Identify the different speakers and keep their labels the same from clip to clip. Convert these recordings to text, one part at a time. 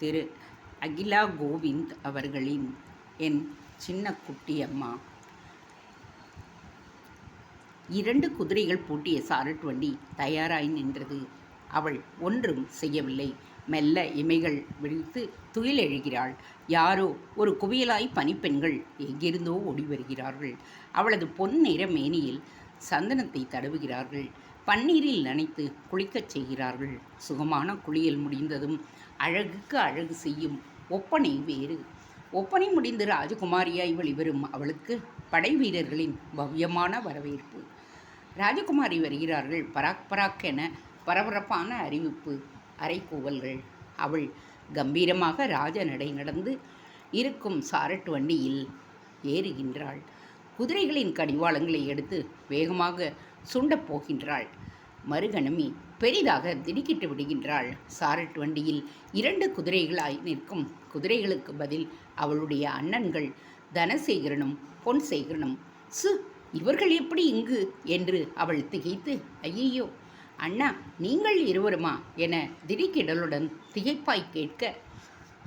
Speaker 1: திரு அகிலா கோவிந்த் அவர்களின் என் சின்ன குட்டியம்மா. 2 குதிரைகள் பூட்டிய சாரட் வண்டி தயாராய் நின்றது. அவள் ஒன்றும் செய்யவில்லை. மெல்ல இமைகள் விழித்து துயிலெழுகிறாள். யாரோ ஒரு குவியலாய் பனிப்பெண்கள் எங்கிருந்தோ ஓடி வருகிறார்கள். அவளது பொன்னிற மேனியில் சந்தனத்தை தடவுகிறார்கள். பன்னீரில் நனைத்து குளிக்கச் செய்கிறார்கள். சுகமான குளியல் முடிந்ததும் அழகுக்கு அழகு செய்யும் ஒப்பனை வேறு. ஒப்பனை முடிந்து ராஜகுமாரியாய் வெளிவரும் அவளுக்கு படை வீரர்களின் பவ்யமான வரவேற்பு. ராஜகுமாரி வருகிறார்கள். பராக் பராக் என பரபரப்பான அறிவிப்பு, அரைக்கூவல்கள். அவள் கம்பீரமாக ராஜ நடை நடந்து இருக்கும் சாரட் வண்டியில் ஏறுகின்றாள். குதிரைகளின் கடிவாளங்களை எடுத்து வேகமாக சுண்டப் போகின்றாள். மறுகணமி பெரிதாக திடுக்கிட்டு விடுகின்றாள். சாரட் வண்டியில் 2 குதிரைகளாய் நிற்கும் குதிரைகளுக்கு பதில் அவளுடைய அண்ணன்கள் தனசேகரனும் பொன்சேகரனும். இவர்கள் எப்படி இங்கு என்று அவள் திகைத்து, ஐயையோ அண்ணா, நீங்கள் இருவருமா என திடுக்கிடலுடன் திகைப்பாய் கேட்க,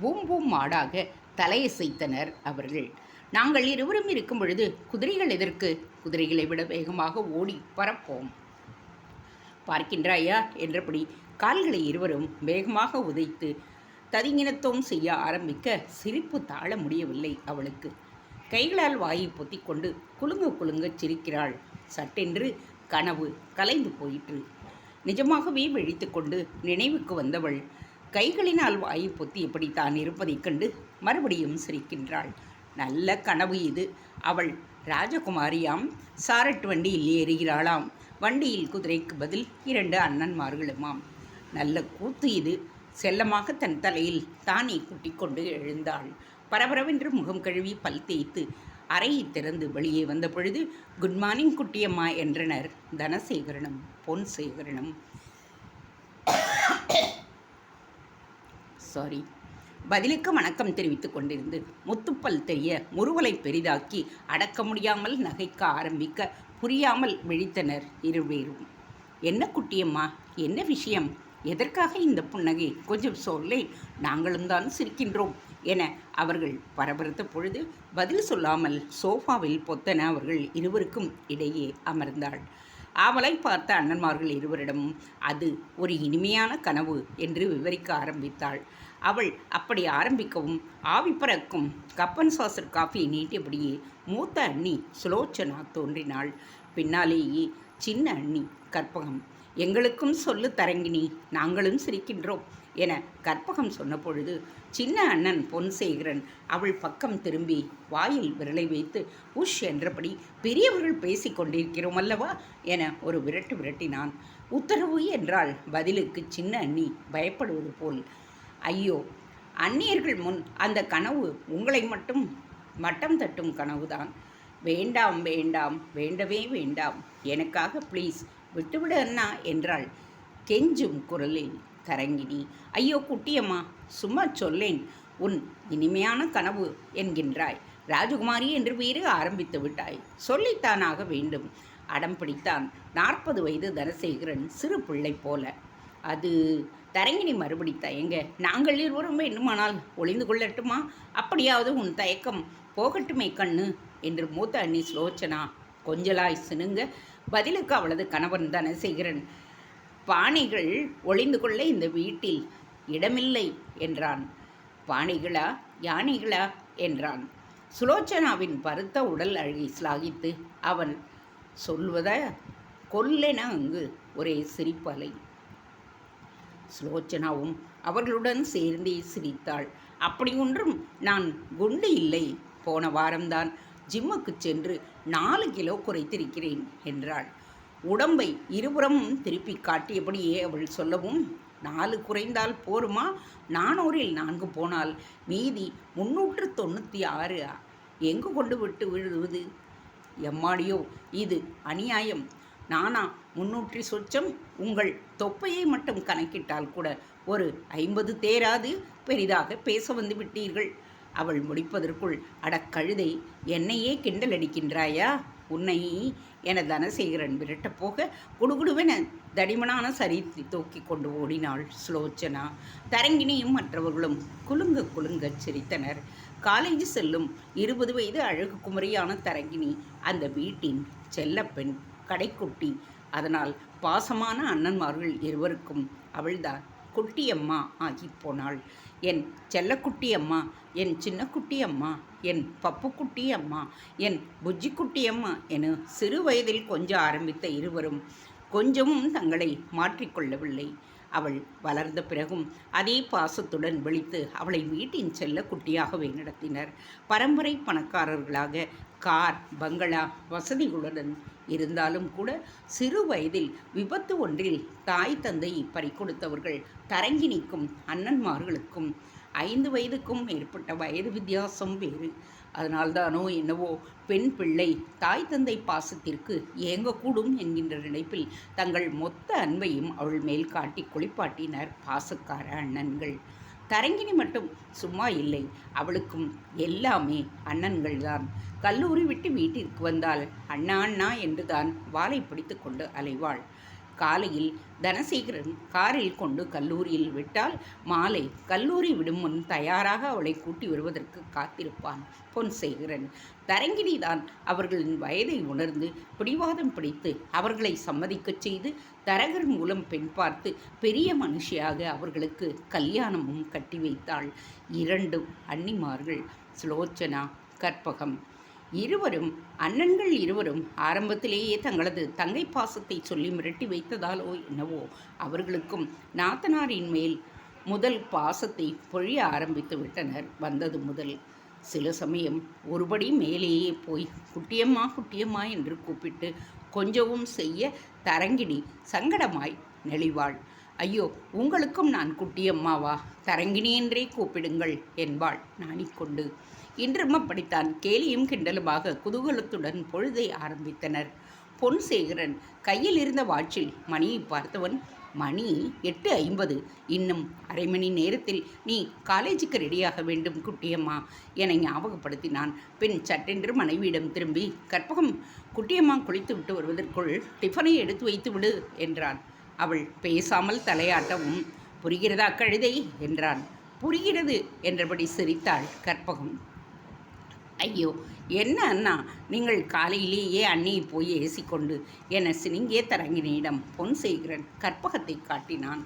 Speaker 1: பூம் பூம் மாடாக தலையசைத்தனர் அவர்கள். நாங்கள் இருவரும் இருக்கும் பொழுது குதிரைகள் எதற்கு? குதிரைகளை விட வேகமாக ஓடி பறப்போம். பார்க்கின்றாயா என்றபடி கால்களை இருவரும் வேகமாக உதைத்து ததிங்கினத்துவம் செய்ய ஆரம்பிக்க சிரிப்பு தாழ முடியவில்லை அவளுக்கு. கைகளால் வாயை பொத்திக்கொண்டு குலுங்க குலுங்கச் சிரிக்கிறாள். சட்டென்று கனவு கலைந்து போயிற்று. நிஜமாகவே விழித்து கொண்டு நினைவுக்கு வந்தவள் கைகளினால் வாயை பொத்தியபடி தான் இருப்பதைக் கண்டு மறுபடியும் சிரிக்கின்றாள். நல்ல கனவு இது. அவள் ராஜகுமாரியாம். சாரட் வண்டியில் ஏறுகிறாளாம். வண்டியில் குதிரைக்கு பதில் 2 அண்ணன்மார்களுமாம். நல்ல கூத்து இது. செல்லமாக தன் தலையில் தானே குட்டி கொண்டு எழுந்தாள். பரபரவென்று முகம் கழுவி பல் தேய்த்து அறையை திறந்து வெளியே வந்த பொழுது, குட் மார்னிங் குட்டியம்மா என்றனர் தனசேகரனும் பொன்சேகரனும். பதிலுக்கு வணக்கம் தெரிவித்துக் கொண்டிருந்து முத்துப்பல் தெரிய முறுவலை பெரிதாக்கி அடக்க முடியாமல் நகைக்க ஆரம்பிக்க புரியாமல் விழித்தனர் இருவேரும். என்ன குட்டியம்மா, என்ன விஷயம்? எதற்காக இந்த புன்னகை? கொஞ்சம் சொல்லேன், நாங்களும் தான் சிரிக்கின்றோம் என அவர்கள் பரபரத்த பொழுது பதில் சொல்லாமல் சோஃபாவில் பொத்தன அவர்கள் இருவருக்கும் இடையே அமர்ந்தாள். ஆவலை பார்த்த அண்ணன்மார்கள் இருவரிடமும் அது ஒரு இனிமையான கனவு என்று விவரிக்க ஆரம்பித்தாள். அவள் அப்படி ஆரம்பிக்கவும் ஆவி பறக்கும் கப்பன் சாசர் காஃபியை நீட்டியபடியே மூத்த அண்ணி சுலோச்சனா தோன்றினாள். பின்னாலேயே சின்ன அண்ணி கற்பகம். எங்களுக்கும் சொல்லு தரங்கினி, நாங்களும் சிரிக்கின்றோம் என கற்பகம் சொன்ன பொழுது சின்ன அண்ணன் பொன்சேகரன் அவள் பக்கம் திரும்பி வாயில் விரலை வைத்து உஷ் என்றபடி பெரியவர்கள் பேசி கொண்டிருக்கிறோம் அல்லவா என ஒரு விரட்டு விரட்டினான். உத்தரவு என்றால் பதிலுக்கு சின்ன அண்ணி பயப்படுவது போல். ஐயோ, அந்நியர்கள் முன் அந்த கனவு உங்களை மட்டும் மட்டம் தட்டும் கனவுதான். வேண்டாம் வேண்டாம், வேண்டவே வேண்டாம், எனக்காக ப்ளீஸ் விட்டுவிடு அண்ணா என்றாள் கெஞ்சும் குரலில் தரங்கினி. ஐயோ குட்டியம்மா, சும்மா சொல்லேன். உன் இனிமையான கனவு என்கின்றாய். ராஜகுமாரி என்று வேறு ஆரம்பித்து விட்டாய். சொல்லித்தானாக வேண்டும். அடம் பிடித்தான் 40 வயது தனசேகரன் சிறு பிள்ளை போல. அது தரங்கினி மறுபடி தயங்க, நாங்கள் இருவரும் வேண்டுமானால் ஒளிந்து கொள்ளட்டுமா? அப்படியாவது உன் தயக்கம் போகட்டுமே கண்ணு என்று மூத்த அண்ணி சுலோச்சனா கொஞ்சலாய் சினுங்க, பதிலுக்கு அவளது கணவன் தனசேகரன், பானைகள் ஒளிந்து கொள்ள இந்த வீட்டில் இடமில்லை என்றான். பானைகளா யானைகளா என்றான். சுலோச்சனாவின் பருத்த உடல் அழகை சிலாகித்து அவன் சொல்வத கொல்லென அங்கு ஒரே சிரிப்பலை. சுலோச்சனாவும் அவர்களுடன் சேர்ந்தே சிரித்தாள். அப்படி ஒன்றும் நான் குண்டு இல்லை. போன வாரம்தான் ஜிம்முக்கு சென்று 4 கிலோ குறைத்திருக்கிறேன் என்றாள். உடம்பை இருபுறமும் திருப்பி காட்டியபடியே அவள் சொல்லவும், 4 குறைந்தால் போருமா? 400ல் 4 போனால் மீதி 396 எங்கு கொண்டு விட்டு விழுவது? எம்மாடியோ, இது அநியாயம். நானா 300 சொச்சம்? உங்கள் தொப்பையை மட்டும் கணக்கிட்டால் கூட ஒரு 50 தேராது. பெரிதாக பேச வந்து விட்டீர்கள். அவள் முடிப்பதற்குள், அடக்கழுதை, என்னையே கிண்டல் அடிக்கின்றாயா? உன்னை என தனசேகரன் விரட்டப் போக குடுகுடுவென தடிமனான சரீரத்தை தூக்கி கொண்டு ஓடினாள் சுலோச்சனா. தரங்கினியும் மற்றவர்களும் குலுங்க குலுங்கச் சிரித்தனர். காலேஜ் செல்லும் 20 வயது அழகு குமரியான தரங்கினி அந்த வீட்டின் செல்லப்பெண், கடைக்குட்டி. அதனால் பாசமான அண்ணன்மார்கள் இருவருக்கும் அவள்தான் குட்டியம்மா ஆகிப்போனாள். என் செல்லக்குட்டி அம்மா, என் சின்னக்குட்டி அம்மா, என் பப்புக்குட்டி அம்மா, என் புஜ்ஜிக்குட்டி அம்மா என சிறு வயதில் கொஞ்ச ஆரம்பித்த இருவரும் கொஞ்சமும் தங்களை மாற்றிக்கொள்ளவில்லை. அவள் வளர்ந்த பிறகும் அதே பாசத்துடன் விழித்து அவளை வீட்டின் செல்லக்குட்டியாகவே நடத்தினர். பரம்பரை பணக்காரர்களாக கார், பங்களா வசதிகளுடன் இருந்தாலும் கூட சிறு வயதில் விபத்து ஒன்றில் தாய் தந்தை பறிகொடுத்தவர்கள் தரங்கினிக்கும் அண்ணன்மார்களுக்கும் 5 வயதுக்கும் மேற்பட்ட வயது வித்தியாசம் வேறு. அதனால்தானோ என்னவோ பெண் பிள்ளை தாய் தந்தை பாசத்திற்கு ஏங்கக்கூடும் என்கின்ற நினைப்பில் தங்கள் மொத்த அன்பையும் அவள் மேல் காட்டி குளிப்பாட்டினர் பாசக்கார அண்ணன்கள். தரங்கினி மட்டும் சும்மா இல்லை. அவளுக்கும் எல்லாமே அண்ணன்கள்தான். கல்லூரி விட்டு வீட்டிற்கு வந்தால் அண்ணா அண்ணா என்றுதான் வாளை பிடித்து கொண்டு அலைவாள். காலையில் தனசேகரன் காரில் கொண்டு கல்லூரியில் விட்டால் மாலை கல்லூரி விடும் முன் தயாராக அவளை கூட்டி வருவதற்கு காத்திருப்பான் பொன்சேகரன். தரங்கினிதான் அவர்களின் வயதை உணர்ந்து பிடிவாதம் பிடித்து அவர்களை சம்மதிக்கச் செய்து தரகர் மூலம் பெண் பார்த்து பெரிய மனுஷியாக அவர்களுக்கு கல்யாணமும் கட்டி வைத்தாள். 2 அன்னிமார்கள், சுலோச்சனா, கற்பகம். அண்ணன்கள் இருவரும் ஆரம்பத்திலேயே தங்களது தங்கை பாசத்தை சொல்லி மிரட்டி வைத்ததாலோ என்னவோ அவர்களுக்கும் நாத்தனாரின் மேல் முதல் பாசத்தை பொழிய ஆரம்பித்து விட்டனர். வந்தது முதல் சில சமயம் ஒருபடி மேலேயே போய் குட்டியம்மா குட்டியம்மா என்று கூப்பிட்டு கொஞ்சவும் செய்ய தரங்கினி சங்கடமாய் நெளிவாள். ஐயோ, உங்களுக்கும் நான் குட்டியம்மாவா? தரங்கினி என்றே கூப்பிடுங்கள் என்பாள் நாணிக்கொண்டு. இன்றும் அப்படித்தான் கேலியும் கிண்டலுமாக குதூகலத்துடன் பொழுதை ஆரம்பித்தனர். பொன்சேகரன் கையில் இருந்த வாட்சில் மணியை பார்த்தவன், மணி 8:50, இன்னும் அரை மணி நேரத்தில் நீ காலேஜுக்கு ரெடியாக வேண்டும் குட்டியம்மா என ஞாபகப்படுத்தினான். பின் சட்டென்று மனைவியிடம் திரும்பி, கற்பகம், குட்டியம்மா குளித்து விட்டு வருவதற்குள் டிஃபனை எடுத்து வைத்து விடு என்றான். அவள் பேசாமல் தலையாட்டவும், புரிகிறதா கழுதை என்றான். புரிகிறது என்றபடி சிரித்தாள் கற்பகம். ஐயோ, என்ன அண்ணா, நீங்கள் காலையிலேயே அண்ணியை போய் ஏசிக்கொண்டு என சினிங்கிய தரங்கினியிடம் பொன்சேகரன் கற்பகத்தை காட்டினான்.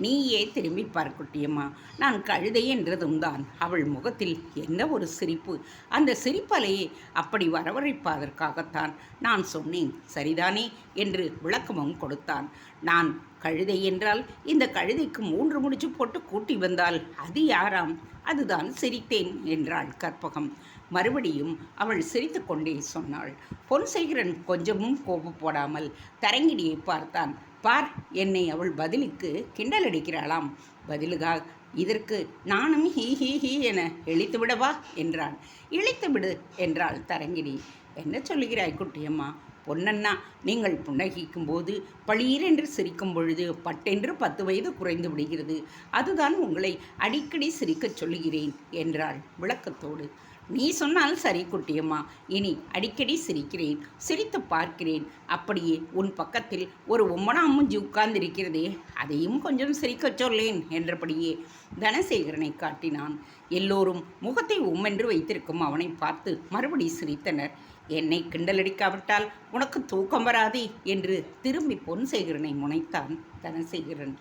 Speaker 1: நீயே திரும்பி பார்க்குட்டியம்மா, நான் கழுதை என்றதும் தான் அவள் முகத்தில் என்ன ஒரு சிரிப்பு. அந்த சிரிப்பலையே அப்படி வரவழைப்பதற்காகத்தான் நான் சொன்னேன், சரிதானே என்று விளக்கமும் கொடுத்தான். நான் கழுதை என்றால் இந்த கழுதைக்கு 3 முடிச்சு போட்டு கூட்டி வந்தால் அது யாராம்? அதுதான் சிரித்தேன் என்றாள் கற்பகம். மறுபடியும் அவள் சிரித்து கொண்டே சொன்னாள். பொன்சேகரன் கொஞ்சமும் கோபப்படாமல் தரங்கினியை பார்த்தான். பார், என்னை அவள் பதிலுக்கு கிண்டல் அடிக்கிறாளாம். பதிலுக்காக இதற்கு நானும் ஹீ ஹீ ஹீ என இழித்து விடவா என்றான். இழித்து விடு என்றாள் தரங்கினி. என்ன சொல்லுகிறாய் குட்டியம்மா? பொன்னண்ணா, நீங்கள் புன்னகிக்கும் போது பளீரென்று சிரிக்கும் பொழுது பட்டென்று 10 வயது குறைந்து விடுகிறது. அதுதான் உங்களை அடிக்கடி சிரிக்கச் சொல்லுகிறேன் என்றாள் விளக்கத்தோடு. நீ சொன்னால் சரி குட்டியம்மா, இனி அடிக்கடி சிரிக்கிறேன், சிரித்து பார்க்கிறேன். அப்படியே உன் பக்கத்தில் ஒரு உம்மனாமுஞ்சி உட்கார்ந்திருக்கிறதே, அதையும் கொஞ்சம் சிரிக்கச் சொல்லேன் என்றபடியே தனசேகரனை காட்டினான். எல்லோரும் முகத்தை உம்மென்று வைத்திருக்கும் அவனை பார்த்து மறுபடி சிரித்தனர். என்னை கிண்டலடிக்காவிட்டால் உனக்கு தூக்கம் வராதே என்று திரும்பி பொன்சேகரனை முனைத்தான் தனசேகரன்.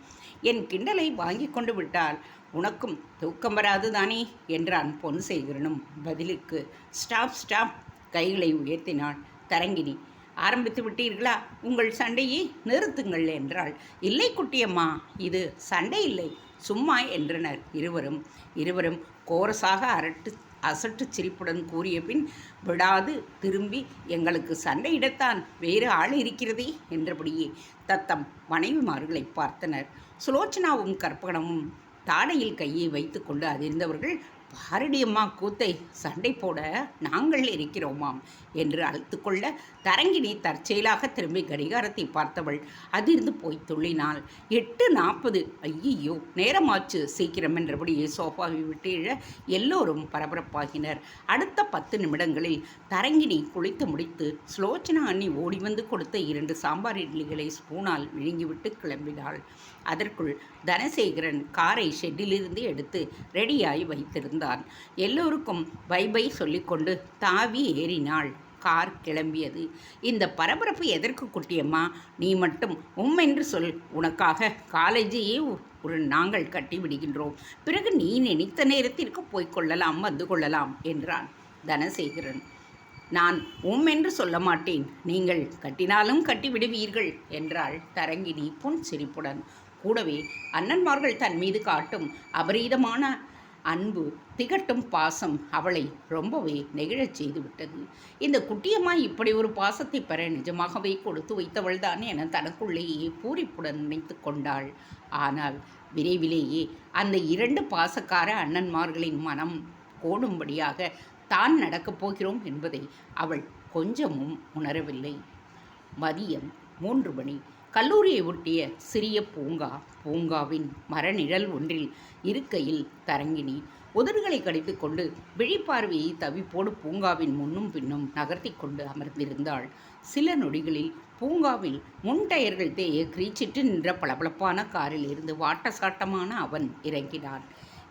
Speaker 1: என் கிண்டலை வாங்கி கொண்டு விட்டால் உனக்கும் தூக்கம் வராது தானே என்றான் பொன்சேகரனும் பதிலுக்கு. ஸ்டாப் ஸ்டாப், கைகளை உயர்த்தினாள் தரங்கினி. ஆரம்பித்து விட்டீர்களா உங்கள் சண்டையை? நிறுத்துங்கள் என்றாள். இல்லை குட்டியம்மா, இது சண்டை இல்லை, சும்மா என்றனர் இருவரும் கோரஸாக அசட்டு சிரிப்புடன் கூறிய பின் விடாது திரும்பி, எங்களுக்கு சண்டையிடத்தான் வேறு ஆள் இருக்கிறதே என்றபடியே தத்தம் மனைவிமார்களை பார்த்தனர். சுலோச்சனாவும் கற்பகமும் தாடையில் கையை வைத்து கொண்டு அதிர்ந்தவர்கள் பாரடியம்மா கூத்தை சண்டை போட நாங்கள் இருக்கிறோமாம் என்று அழுத்துக்கொள்ள தரங்கினி தற்செயலாக திரும்பி கடிகாரத்தை பார்த்தவள் அதிர்ந்து போய் துள்ளினாள். 8:40. ஐயோ, நேரமாச்சு, சீக்கிரம் என்றபடியே சோஃபாவை விட்டு இழ எல்லோரும் பரபரப்பாகினர். அடுத்த 10 நிமிடங்களில் தரங்கினி குளித்து முடித்து சுலோச்சனா அண்ணி ஓடி வந்து கொடுத்த 2 சாம்பார் இட்லிகளை ஸ்பூனால் விழுங்கிவிட்டு கிளம்பினாள். அதற்குள் தனசேகரன் காரை ஷெட்டிலிருந்து எடுத்து ரெடியாகி வைத்திருந்தான். எல்லோருக்கும் பை பை சொல்லிக்கொண்டு தாவி ஏறினாள். கார் கிளம்பியது. இந்த பரபரப்பு எதற்கு குட்டியம்மா? நீ மட்டும் என்று சொல். உனக்காக காலேஜையே ஒரு நாங்கள் கட்டி விடுகின்றோம். பிறகு நீ நினைத்த நேரத்திற்கு போய்கொள்ளலாம், வந்து கொள்ளலாம் என்றான் தனசேகரன். நான் என்று சொல்ல மாட்டேன். நீங்கள் கட்டினாலும் கட்டி விடுவீர்கள் என்றாள் தரங்கினி புன்சிரிப்புடன். கூடவே அண்ணன்மார்கள் தன் மீது காட்டும் அபரீதமான அன்பு, திகட்டும் பாசம் அவளை ரொம்பவே நெகிழச் செய்து விட்டது. இந்த குட்டியம்மா இப்படி ஒரு பாசத்தை பெற நிஜமாகவே கொடுத்து வைத்தவள்தான் என தனக்குள்ளேயே பூரிப்புடன் நினைத்து கொண்டாள். ஆனால் விரைவிலேயே அந்த 2 பாசக்கார அண்ணன்மார்களின் மனம் கோடும்படியாக தான் நடக்கப் போகிறோம் என்பதை அவள் கொஞ்சமும் உணரவில்லை. மதியம் 3 மணி. கல்லூரியை ஒட்டிய சிறிய பூங்காவின் மரநிழல் ஒன்றில் இருக்கையில் தரங்கினி உதடுகளை கடித்து கொண்டு விழிப்பார்வையை தவிப்போடு பூங்காவின் முன்னும் பின்னும் நகர்த்தி கொண்டு அமர்ந்திருந்தாள். சில நொடிகளில் பூங்காவில் முன் டயர்கள் தேய கிரீச்சிட்டு நின்ற பளபளப்பான காரில் இருந்து வாட்டசாட்டமான அவன் இறங்கினான்.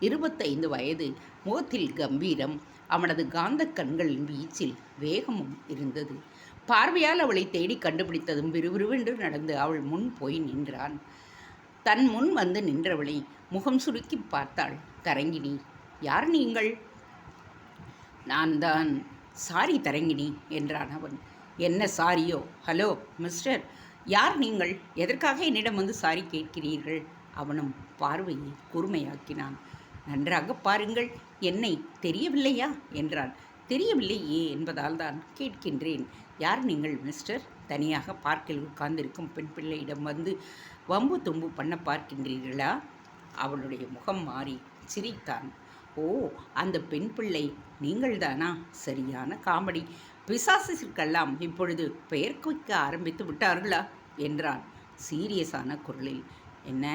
Speaker 1: 25 வயது, முகத்தில் கம்பீரம், அவனது காந்த கண்களின் வீச்சில் வேகமும் இருந்தது. பார்வையால் அவளை தேடி கண்டுபிடித்ததும் விறுவிறுவென்று நடந்து அவள் முன் போய் நின்றான். தன் முன் வந்து நின்றவளை முகம் சுருக்கி பார்த்தாள் தரங்கினி. யார் நீங்கள்? நான் தான். சாரி தரங்கினி என்றான் அவன். என்ன சாரியோ? ஹலோ மிஸ்டர், யார் நீங்கள்? எதற்காக என்னிடம் வந்து சாரி கேட்கிறீர்கள்? அவனும் பார்வையை கூர்மையாக்கினான். நன்றாக பாருங்கள், என்னை தெரியவில்லையா என்றான். தெரியவில்லையே என்பதால் தான் கேட்கின்றேன். யார் நீங்கள் மிஸ்டர்? தனியாக பார்க்கில் உட்கார்ந்திருக்கும் பெண் பிள்ளையிடம் வந்து வம்பு தும்பு பண்ண பார்க்கின்றீர்களா? அவளுடைய முகம் மாறி சிரித்தான். ஓ, அந்த பெண் பிள்ளை நீங்கள்தானா? சரியான காமெடி. பிசாசிற்கெல்லாம் இப்பொழுது பெயர் வைக்க ஆரம்பித்து விட்டார்களா என்றான் சீரியஸான குரலில். என்ன,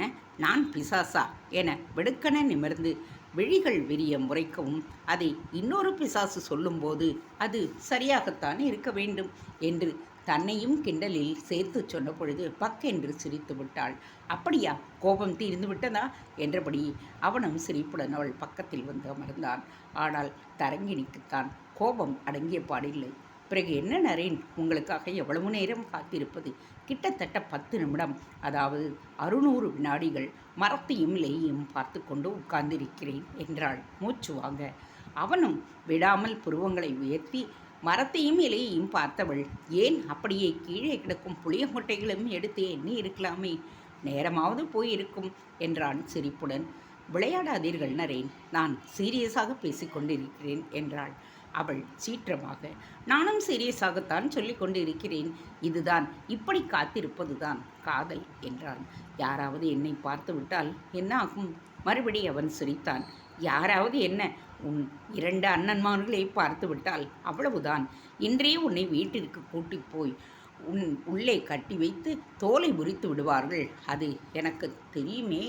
Speaker 1: நான் பிசாசா என வெடுக்கென நிமிர்ந்து விழிகள் விரிய முறைக்கவும், அதை இன்னொரு பிசாசு சொல்லும்போது அது சரியாகத்தான் இருக்க வேண்டும் என்று தன்னையும் கிண்டலில் சேர்த்து சொன்ன பொழுது பக்கென்று சிரித்து விட்டாள். அப்படியா, கோபம் தீர்ந்து விட்டதா என்றபடி அவனும் சிரிப்புடன் அவள் பக்கத்தில் வந்து அமர்ந்தான். ஆனால் தரங்கினிக்குத்தான் கோபம் அடங்கிய பாடில்லை. பிறகு என்ன நரேன், உங்களுக்காக எவ்வளவு நேரம் காத்திருப்பது? கிட்டத்தட்ட 10 நிமிடம், அதாவது 600 வினாடிகள் மரத்தையும் இலையையும் பார்த்து கொண்டு உட்கார்ந்திருக்கிறேன் என்றாள் மூச்சு வாங்க. அவனும் விடாமல் புருவங்களை உயர்த்தி மரத்தையும் இலையையும் பார்த்தவள், ஏன் அப்படியே கீழே கிடக்கும் புளிய முட்டைகளும் எடுத்து எண்ணி இருக்கலாமே, நேரமாவது போயிருக்கும் என்றான் சிரிப்புடன். விளையாடாதீர்கள் நரேன், நான் சீரியஸாக பேசிக்கொண்டிருக்கிறேன் என்றாள் அவள் சீற்றமாக. நானும் சீரியஸாகத்தான் சொல்லிக் கொண்டு இருக்கிறேன். இதுதான், இப்படி காத்திருப்பதுதான் காதல் என்றான். யாராவது என்னை பார்த்து விட்டால் என்ன ஆகும்? மறுபடி அவன் சிரித்தான். யாராவது என்ன, உன் 2 அண்ணன்மார்களை பார்த்து விட்டால் அவ்வளவுதான். இன்றே உன்னை வீட்டிற்கு கூட்டி போய் உள்ளே கட்டி வைத்து தோலை உரித்து விடுவார்கள். அது எனக்கு தெரியுமே.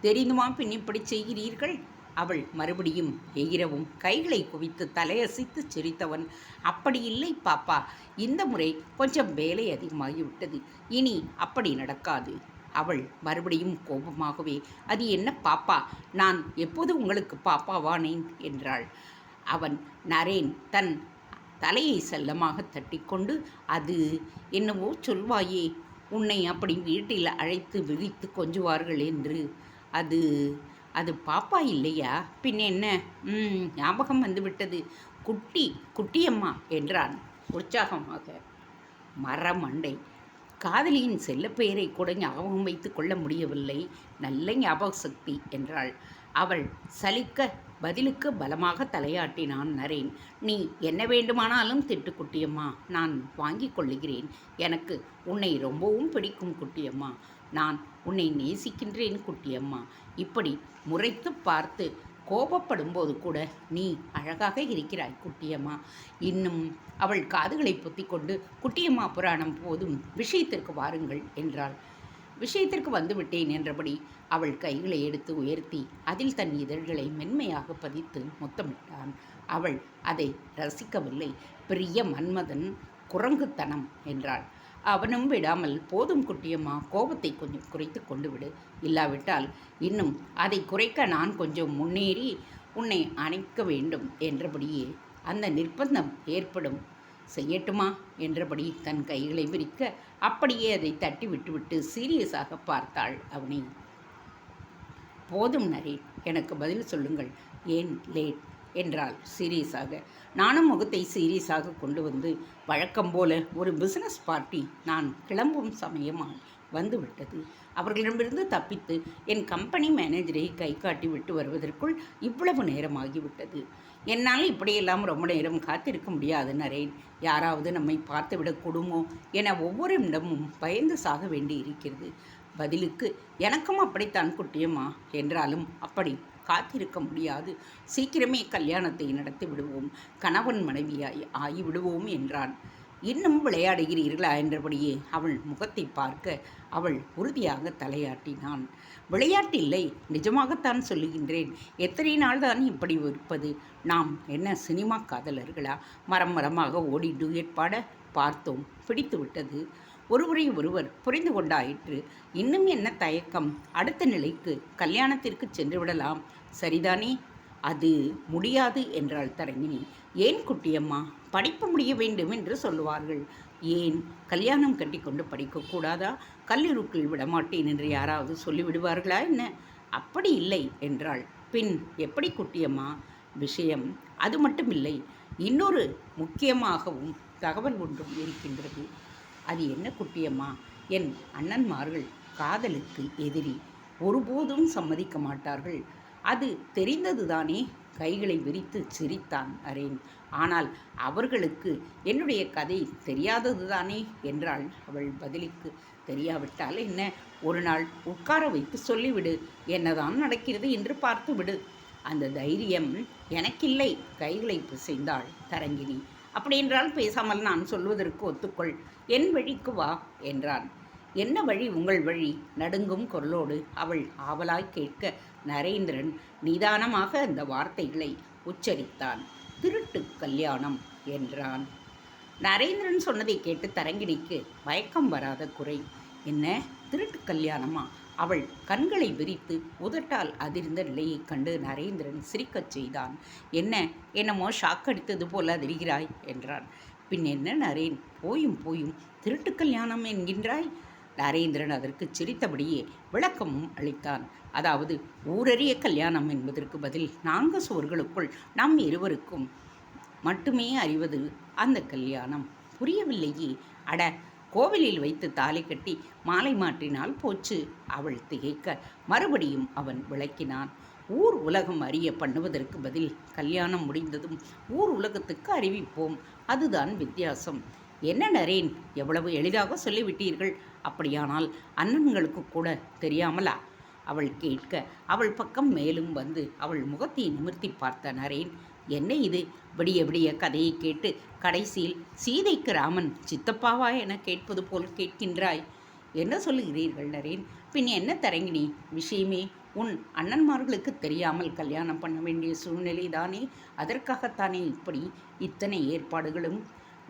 Speaker 1: தெரிந்துமா பின் இப்படி செய்கிறீர்கள்? அவள் மறுபடியும் எகிரவும் கைகளை குவித்து தலையசைத்து சிரித்தவன், அப்படி இல்லை பாப்பா, இந்த முறை கொஞ்சம் வேலை அதிகமாகிவிட்டது, இனி அப்படி நடக்காது. அவள் மறுபடியும் கோபமாகவே, அது என்ன பாப்பா, நான் எப்போது உங்களுக்கு பாப்பாவானேன் என்றாள். அவன் நரேன் தன் தலையை செல்லமாக தட்டிக்கொண்டு, அது என்னவோ சொல்வாயே, உன்னை அப்படி வீட்டில் அழைத்து விழித்து கொஞ்சுவார்கள் என்று. அது அது பாப்பா இல்லையா? பின் என்ன? ஞாபகம் வந்துவிட்டது, குட்டியம்மா என்றான் உற்சாகமாக. மரமண்டை, காதலியின் செல்லப்பெயரை கூட ஞாபகம் வைத்து கொள்ள முடியவில்லை. நல்ல ஞாபக சக்தி என்றாள். அவள் சலிக்க பதிலுக்கு பலமாக தலையாட்டினான் நரேன். நீ என்ன வேண்டுமானாலும் திட்டு குட்டியம்மா, நான் வாங்கிக் கொள்ளுகிறேன். எனக்கு உன்னை ரொம்பவும் பிடிக்கும் குட்டியம்மா. நான் உன்னை நேசிக்கின்றேன் குட்டியம்மா. இப்படி முறைத்து பார்த்து கோபப்படும்போது கூட நீ அழகாக இருக்கிறாய் குட்டியம்மா. இன்னும் அவள் காதுகளை பொத்திக்கொண்டு, குட்டியம்மா புராணம் போதும், விஷயத்திற்கு வாருங்கள் என்றாள். விஷயத்திற்கு வந்துவிட்டேன் என்றபடி அவள் கைகளை எடுத்து உயர்த்தி அதில் தன் இதழ்களை மென்மையாக பதித்து முத்தமிட்டான். அவள் அதை ரசிக்கவில்லை. பெரிய மன்மதன் குரங்குத்தனம் என்றாள். அவனும் விடாமல், போதும் குட்டியம்மா, கோபத்தை கொஞ்சம் குறைத்து கொண்டு விடு. இல்லாவிட்டால் இன்னும் அதை குறைக்க நான் கொஞ்சம் முன்னேறி உன்னை அணைக்க வேண்டும் என்றபடியே அந்த நிர்பந்தம் ஏற்படும். செய்யட்டுமா என்றபடி தன் கைகளை விரிக்க, அப்படியே அதை தட்டி விட்டுவிட்டு சீரியஸாக பார்த்தாள் அவனை. போதும் நரேன், எனக்கு பதில் சொல்லுங்கள். ஏன் லேட் என்றாள் சீரியஸாக. நானும் முகத்தை சீரியஸாக கொண்டு வந்து, வழக்கம் போல ஒரு பிஸ்னஸ் பார்ட்டி நான் கிளம்பும் சமயமாக வந்துவிட்டது. அவர்களிடமிருந்து தப்பித்து என் கம்பெனி மேனேஜரை கை காட்டி விட்டு வருவதற்குள் இவ்வளவு நேரமாகிவிட்டது. என்னால் இப்படியெல்லாம் ரொம்ப நேரம் காத்திருக்க முடியாது நரேன். யாராவது நம்மை பார்த்துவிடக்கூடுமோ என ஒவ்வொரு நிமிடமும் பயந்து சாக வேண்டி இருக்கிறது. பதிலுக்கு எனக்கும் அப்படித்தான் குட்டியம்மா. என்றாலும் அப்படி காத்திருக்க முடியாது. சீக்கிரமே கல்யாணத்தை நடத்தி விடுவோம், கணவன் மனைவியாய் ஆகிவிடுவோம் என்றான். இன்னும் விளையாடுகிறீர்களா என்றபடியே அவள் முகத்தை பார்க்க அவள் உறுதியாக தலையாட்டினான். விளையாட்டில்லை, நிஜமாகத்தான் சொல்லுகின்றேன். எத்தனை நாள் தான் இப்படி இருப்பது? நாம் என்ன சினிமா காதலர்களா? மரம் மரமாக ஓடி டூயட் பாட பார்த்தோம், பிடித்து விட்டது. ஒருவரை ஒருவர் புரிந்து கொண்டாயிற்று. இன்னும் என்ன தயக்கம்? அடுத்த நிலைக்கு கல்யாணத்திற்கு சென்று விடலாம், சரிதானே? அது முடியாது என்றாள் தரங்கினி. ஏன் குட்டியம்மா? படிப்பு முடிய வேண்டும் என்று சொல்லுவார்கள். ஏன் கல்யாணம் கட்டி கொண்டு படிக்கக்கூடாதா? கல்லூரிக்குள் விடமாட்டேன் என்று யாராவது சொல்லிவிடுவார்களா என்ன? அப்படி இல்லை என்றாள். பின் எப்படி குட்டியம்மா? விஷயம் அது மட்டுமில்லை, இன்னொரு முக்கியமாகவும் தகவல் ஒன்றும் இருக்கின்றது. அது என்ன குட்டியம்மா? என் அண்ணன்மார்கள் காதலுக்கு எதிரி, ஒருபோதும் சம்மதிக்க மாட்டார்கள். அது தெரிந்ததுதானே? கைகளை விரித்து சிரித்தான் அரேன். ஆனால் அவர்களுக்கு என்னுடைய கதை தெரியாததுதானே என்றாள் அவள் பதிலுக்கு. தெரியாவிட்டால் என்ன, ஒரு நாள் உட்கார வைத்து சொல்லிவிடு, என்னதான் நடக்கிறது என்று பார்த்து விடு. அந்த தைரியம் எனக்கில்லை. கைகளை பிசைந்தாள் தரங்கினி. அப்படியென்றால் பேசாமல் நான் சொல்வதற்கு ஒத்துக்கொள், என் வழிக்கு வா என்றான். என்ன வழி உங்கள் வழி? நடுங்கும் குரலோடு அவள் ஆவலாய் கேட்க, நரேந்திரன் நிதானமாக அந்த வார்த்தைகளை உச்சரித்தான். திருட்டு கல்யாணம் என்றான். நரேந்திரன் சொன்னதை கேட்டு தரங்கினிக்கு மயக்கம் வராத குறை. என்ன திருட்டு கல்யாணமா? அவள் கண்களை விரித்து உதட்டால் அதிர்ந்த நிலையைக் கண்டு நரேந்திரன் சிரிக்கச் செய்தான். என்ன, என்னமோ ஷாக் அடித்தது போல அதிர்கிறாய் என்றான். பின் என்ன நரேன், போயும் போயும் திருட்டு கல்யாணம் என்கின்றாய்? நரேந்திரன் அதற்கு சிரித்தபடியே விளக்கமும் அளித்தான். அதாவது ஊரறிய கல்யாணம் என்பதற்கு பதில் 4 சுவர்களுக்குள் நம் இருவருக்கும் மட்டுமே அறிவது அந்த கல்யாணம். புரியவில்லையே. அட, கோவிலில் வைத்து தாலி கட்டி மாலை மாற்றினால் போச்சு. அவள் திகைக்க மறுபடியும் அவன் விளக்கினான். ஊர் உலகம் அறிய பண்ணுவதற்கு பதில் கல்யாணம் முடிந்ததும் ஊர் உலகத்துக்கு அறிவிப்போம், அதுதான் வித்தியாசம். என்ன நரேன், எவ்வளவு எளிதாக சொல்லிவிட்டீர்கள். அப்படியானால் அண்ணன்களுக்கு கூட தெரியாமலா? அவள் கேட்க அவள் பக்கம் மேலும் வந்து அவள் முகத்தை நிமிர்த்தி பார்த்த நரேன். என்ன இது, விடிய விடிய கதையை கேட்டு கடைசியில் சீதைக்கு ராமன் சித்தப்பாவா என கேட்பது போல் கேட்கின்றாய். என்ன சொல்லுகிறீர்கள் நரேன்? பின் என்ன தரங்கினி? விஷயமே உன் அண்ணன்மார்களுக்கு தெரியாமல் கல்யாணம் பண்ண வேண்டிய சூழ்நிலை தானே. அதற்காகத்தானே இப்படி இத்தனை ஏற்பாடுகளும்.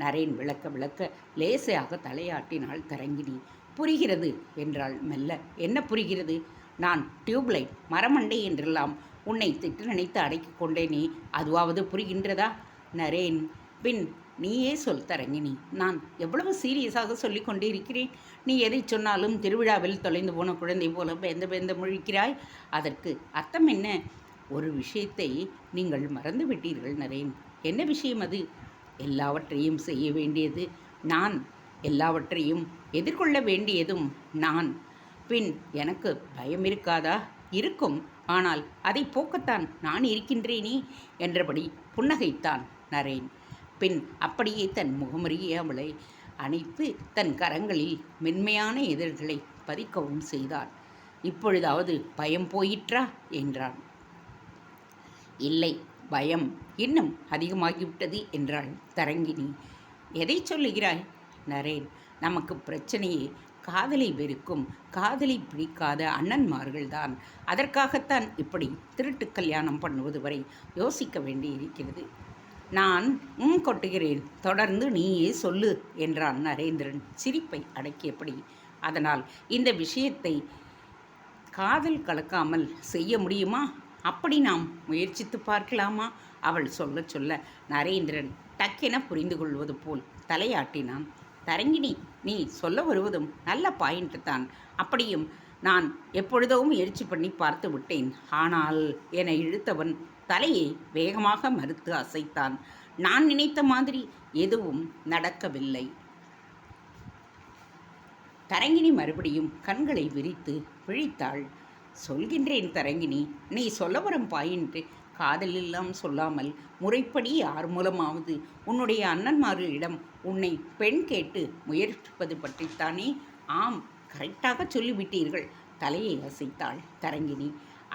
Speaker 1: நரேன் விளக்க விளக்க லேசையாக தலையாட்டினாள் தரங்கினி. புரிகிறது என்றாள் மெல்ல. என்ன புரிகிறது? நான் டியூப்லைட் மரமண்டை என்றெல்லாம் உன்னை திட்டு நினைத்து அடக்கி கொண்டேனே, அதுவாவது புரிகின்றதா? நரேன், பின் நீயே சொல் தரங்கினி. நான் எவ்வளவு சீரியஸாக சொல்லி கொண்டே இருக்கிறேன். நீ எதை சொன்னாலும் திருவிழாவில் தொலைந்து போன குழந்தை போல பேந்த பேந்த முழிக்கிறாய். அதற்கு அர்த்தம் என்ன? ஒரு விஷயத்தை நீங்கள் மறந்து விட்டீர்கள் நரேன். என்ன விஷயம் அது? எல்லாவற்றையும் செய்ய வேண்டியது நான், எல்லாவற்றையும் எதிர்கொள்ள வேண்டியதும் நான். பின் எனக்கு பயம் இருக்காதா? இருக்கும். ஆனால் அதை போக்கத்தான் நான் இருக்கின்றேனே என்றபடி புன்னகைத்தான் நரேன். பின் அப்படியே தன் முகமறியே அவளை அணைத்து தன் கரங்களில் மென்மையான இதழ்களை பதிக்கவும் செய்தான். இப்பொழுதாவது பயம் போயிற்றா என்றான். இல்லை, பயம் இன்னும் அதிகமாகிவிட்டது என்றாள் தரங்கினி. எதை சொல்லுகிறாய்? நரேன், நமக்கு பிரச்சனையே காதலை வெறுக்கும், காதலை பிடிக்காத அண்ணன்மார்கள்தான். அதற்காகத்தான் இப்படி திருட்டு கல்யாணம் பண்ணுவது வரை யோசிக்க வேண்டியிருக்கிறது. நான் கொட்டுகிறேன், தொடர்ந்து நீயே சொல்லு என்றான் நரேந்திரன் சிரிப்பை அடக்கியபடி. அதனால் இந்த விஷயத்தை காதல் கலக்காமல் செய்ய முடியுமா? அப்படி நாம் முயற்சித்து பார்க்கலாமா? அவள் சொல்ல சொல்ல நரேந்திரன் டக்கென புரிந்து கொள்வது போல் தலையாட்டினான். தரங்கினி, நீ சொல்ல வருவதும் நல்ல பாயிண்ட் தான். அப்படியும் நான் எப்பொழுதோ முயற்சி பண்ணி பார்த்து விட்டேன். ஆனால் என இழுத்தவன் தலையை வேகமாக மறுத்து அசைத்தான். நான் நினைத்த மாதிரி எதுவும் நடக்கவில்லை. தரங்கினி மறுபடியும் கண்களை விரித்து விழித்தாள். சொல்கின்றேன் தரங்கினி, நீ சொல்ல வரும் பாயிண்ட் காதலெல்லாம் சொல்லாமல் முறைப்படி யார் மூலமாவது உன்னுடைய அண்ணன்மார்களிடம் உன்னை பெண் கேட்டு முயற்சிப்பது பற்றித்தானே? ஆம், கரெக்டாக சொல்லிவிட்டீர்கள். தலையை அசைத்தாள் தரங்கினி.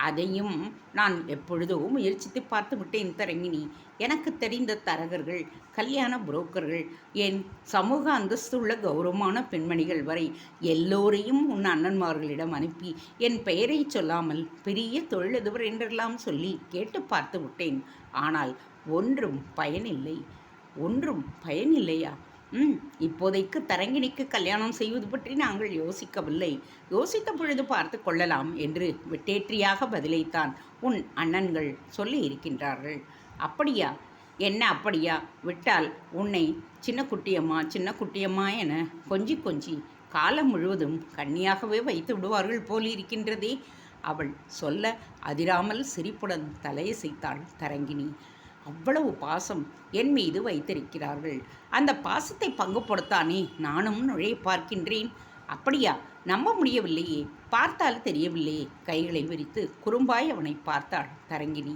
Speaker 1: அதையும் நான் எப்பொழுதோ முயற்சித்து பார்த்து விட்டேன் தரங்கினி. எனக்கு தெரிந்த தரகர்கள், கல்யாண புரோக்கர்கள், என் சமூக அந்தஸ்துள்ள கௌரவமான பெண்மணிகள் வரை எல்லோரையும் உன் அண்ணன்மார்களிடம் அனுப்பி என் பெயரை சொல்லாமல் பெரிய தொழிலதிபர் என்றெல்லாம் சொல்லி கேட்டு பார்த்து விட்டேன். ஆனால் ஒன்றும் பயனில்லை. ஒன்றும் பயனில்லையா? இப்போதைக்கு தரங்கினிக்கு கல்யாணம் செய்வது பற்றி நாங்கள் யோசிக்கவில்லை. யோசித்த பொழுது பார்த்து கொள்ளலாம் என்று வெட்டேற்றியாக பதிலைத்தான் உன் அண்ணன்கள் சொல்லி இருக்கின்றார்கள். அப்படியா? என்ன அப்படியா? விட்டால் உன்னை சின்ன குட்டியம்மா என கொஞ்சி கொஞ்சி காலம் முழுவதும் கன்னியாகவே வைத்து விடுவார்கள் போலிருக்கின்றதே. அவள் சொல்ல அதிராமல் சிரிப்புடன் தலையசைத்தாள் தரங்கினி. அவ்வளவு பாசம் என் மீது வைத்திருக்கிறார்கள். அந்த பாசத்தை பங்கு போடத்தானே நானும் நுழைய பார்க்கின்றேன். அப்படியா? நம்ப முடியவில்லையே. பார்த்தால் தெரியவில்லையே. கைகளை விரித்து குறும்பாய் அவனை பார்த்தாள் தரங்கினி.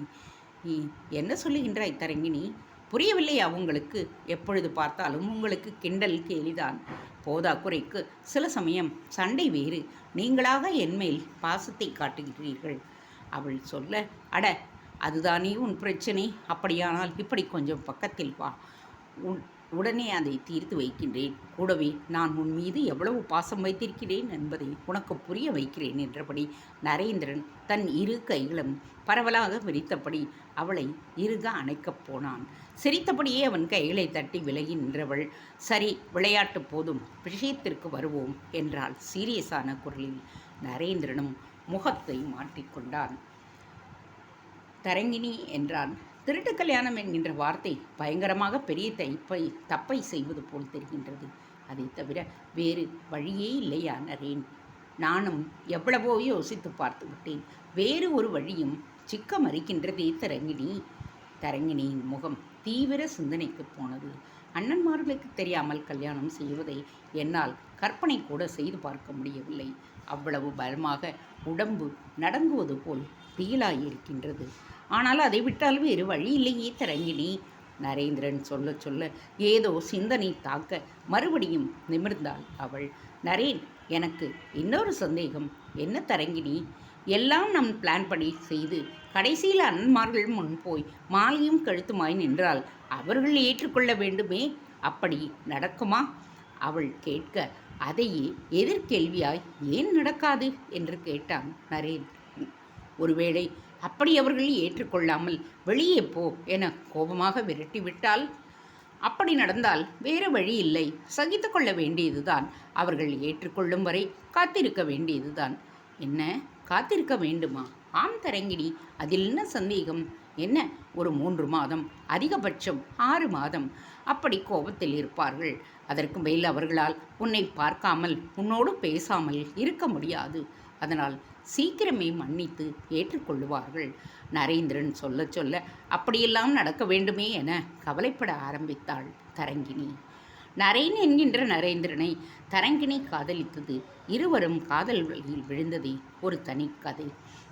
Speaker 1: என்ன சொல்லுகின்றாய் தரங்கினி? புரியவில்லையா உங்களுக்கு? எப்பொழுது பார்த்தாலும் உங்களுக்கு கிண்டல் கேலிதான். போதாக்குறைக்கு சில சமயம் சண்டை வேறு. நீங்களாக என்மேல் பாசத்தை காட்டுகிறீர்கள். அவள் சொல்ல, அட, அதுதானே உன் பிரச்சனை. அப்படியானால் இப்படி கொஞ்சம் பக்கத்தில் வா, உடனே அதை தீர்த்து வைக்கின்றேன். கூடவே நான் உன் மீது எவ்வளவு பாசம் வைத்திருக்கிறேன் என்பதை உனக்கு புரிய வைக்கிறேன் என்றபடி நரேந்திரன் தன் இரு கைகளும் பரவலாக விரித்தபடி அவளை இறுக அணைக்கப் போனான். சிரித்தபடியே அவன் கைகளை தட்டி விலகி நின்றவள், சரி, விளையாட்டு போதும், விஷயத்திற்கு வருவோம் என்றாள் சீரியஸான குரலில். நரேந்திரனும் முகத்தை மாற்றிக்கொண்டான். தரங்கினி என்றான். திருட்டு கல்யாணம் என்கின்ற வார்த்தை பயங்கரமாக பெரிய தப்பை செய்வது போல் தெரிகின்றது. அதை தவிர வேறு வழியே இல்லையா நரேன்? நானும் எவ்வளவோ யோசித்து பார்த்து விட்டேன். வேறு ஒரு வழியும் சிக்க மறிக்கின்றதே தரங்கினி. தரங்கினியின் முகம் தீவிர சிந்தனைக்கு போனது. அண்ணன்மார்களுக்கு தெரியாமல் கல்யாணம் செய்வதை என்னால் கற்பனை கூட செய்து பார்க்க முடியவில்லை. அவ்வளவு பலமாக உடம்பு நடங்குவது போல் திகிலாயிருக்கின்றது. ஆனால் அதை விட்டால் வேறு வழி இல்லையே தரங்கினி. நரேந்திரன் சொல்ல சொல்ல ஏதோ சிந்தனை தாக்க மறுபடியும் நிமிர்ந்தாள் அவள். நரேன், எனக்கு இன்னொரு சந்தேகம். என்ன தரங்கினி? எல்லாம் நம் பிளான் படி செய்து கடைசியில் அண்ணன்மார்கள் முன் போய் மாலையும் கழுத்துமாய் நின்றால் அவர்கள் ஏற்றுக்கொள்ள வேண்டுமே. அப்படி நடக்குமா? அவள் கேட்க அதையே எதிர்கேள்வியாய் ஏன் நடக்காது என்று கேட்டான் நரேன். ஒருவேளை அப்படி அவர்கள் ஏற்றுக்கொள்ளாமல் வெளியே போ என கோபமாக விரட்டிவிட்டால்? அப்படி நடந்தால் வேறு வழி இல்லை, சகித்து கொள்ள வேண்டியதுதான். அவர்கள் ஏற்றுக்கொள்ளும் வரை காத்திருக்க வேண்டியதுதான். என்ன, காத்திருக்க வேண்டுமா? ஆம் தரங்கினி, அதில் என்ன சந்தேகம்? என்ன, ஒரு 3 மாதம், அதிகபட்சம் 6 மாதம் அப்படி கோபத்தில் இருப்பார்கள். அதற்கு மேல் அவர்களால் உன்னை பார்க்காமல் உன்னோடு பேசாமல் இருக்க முடியாது. அதனால் சீக்கிரமே மன்னித்து ஏற்றுக்கொள்ளுவார்கள். நரேந்திரன் சொல்ல சொல்ல அப்படியெல்லாம் நடக்க வேண்டுமே என கவலைப்பட ஆரம்பித்தாள் தரங்கினி. நரேன் என்கின்ற நரேந்திரனை தரங்கினி காதலித்தது, இருவரும் காதல் வழியில் விழுந்ததே ஒரு தனி கதை.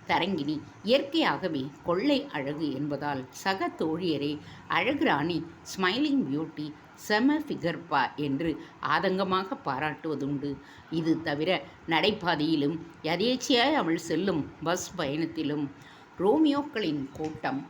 Speaker 1: தரங்கினி இயற்கையாகவே கொள்ளை அழகு என்பதால் சக தோழியரே அழகு ராணி, ஸ்மைலிங் பியூட்டி, செம ஃபிகர்பா என்று ஆதங்கமாக பாராட்டுவதுண்டு. இது தவிர நடைபாதையிலும் யதேச்சியாய் அவள் செல்லும் பஸ் பயணத்திலும் ரோமியோக்களின் கூட்டம்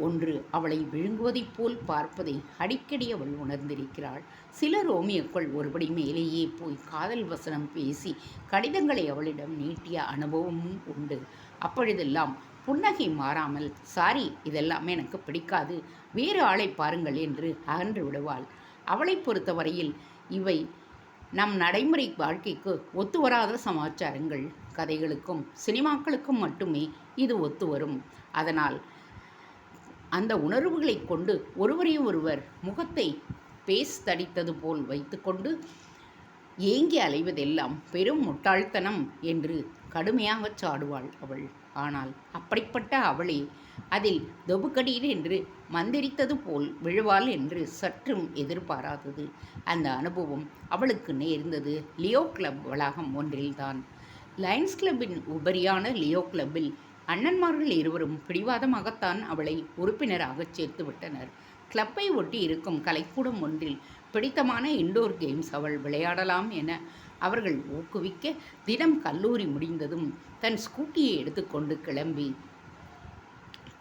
Speaker 1: ஒன்று அவளை விழுங்குவதைப் போல் பார்ப்பதை அடிக்கடி அவள் உணர்ந்திருக்கிறாள். சில ரோமியோக்கள் ஒருபடி மேலேயே போய் காதல் வசனம் பேசி கடிதங்களை அவளிடம் நீட்டிய அனுபவமும் உண்டு. அப்பொழுதெல்லாம் புன்னகை மாறாமல், சாரி, இதெல்லாம் எனக்கு பிடிக்காது, வேறு ஆளை பாருங்கள் என்று அகன்று விடுவாள். அவளை பொறுத்தவரையில் இவை நம் நடைமுறை வாழ்க்கைக்கு ஒத்துவராத சமாச்சாரங்கள். கதைகளுக்கும் சினிமாக்களுக்கும் மட்டுமே இது ஒத்துவரும். அதனால் அந்த உணர்வுகளை கொண்டு ஒருவர் முகத்தை பேஸ் தடித்தது போல் வைத்துக்கொண்டு ஏங்கி அலைவதெல்லாம் பெரும் முட்டாள்தனம் என்று கடுமையாகச் சாடுவாள் அவள். ஆனால் அப்படிப்பட்ட அவளே அதில் தொபுகடீர் என்று மந்திரித்தது போல் விழுவாள் என்று சற்றும் எதிர்பாராதது. அந்த அனுபவம் அவளுக்கு நேர்ந்தது லியோ கிளப் வளாகம் ஒன்றில்தான். லயன்ஸ் கிளப்பின் உபரியான லியோ கிளப்பில் அண்ணன்மார்கள் இருவரும் பிடிவாதமாகத்தான் அவளை உறுப்பினராகச் சேர்த்து விட்டனர். கிளப்பை ஒட்டி இருக்கும் கலைக்கூடம் ஒன்றில் பிடித்தமான இன்டோர் கேம்ஸ் அவள் விளையாடலாம் என அவர்கள் ஊக்குவிக்க, தினம் கல்லூரி முடிந்ததும் தன் ஸ்கூட்டியை எடுத்துக்கொண்டு கிளம்பி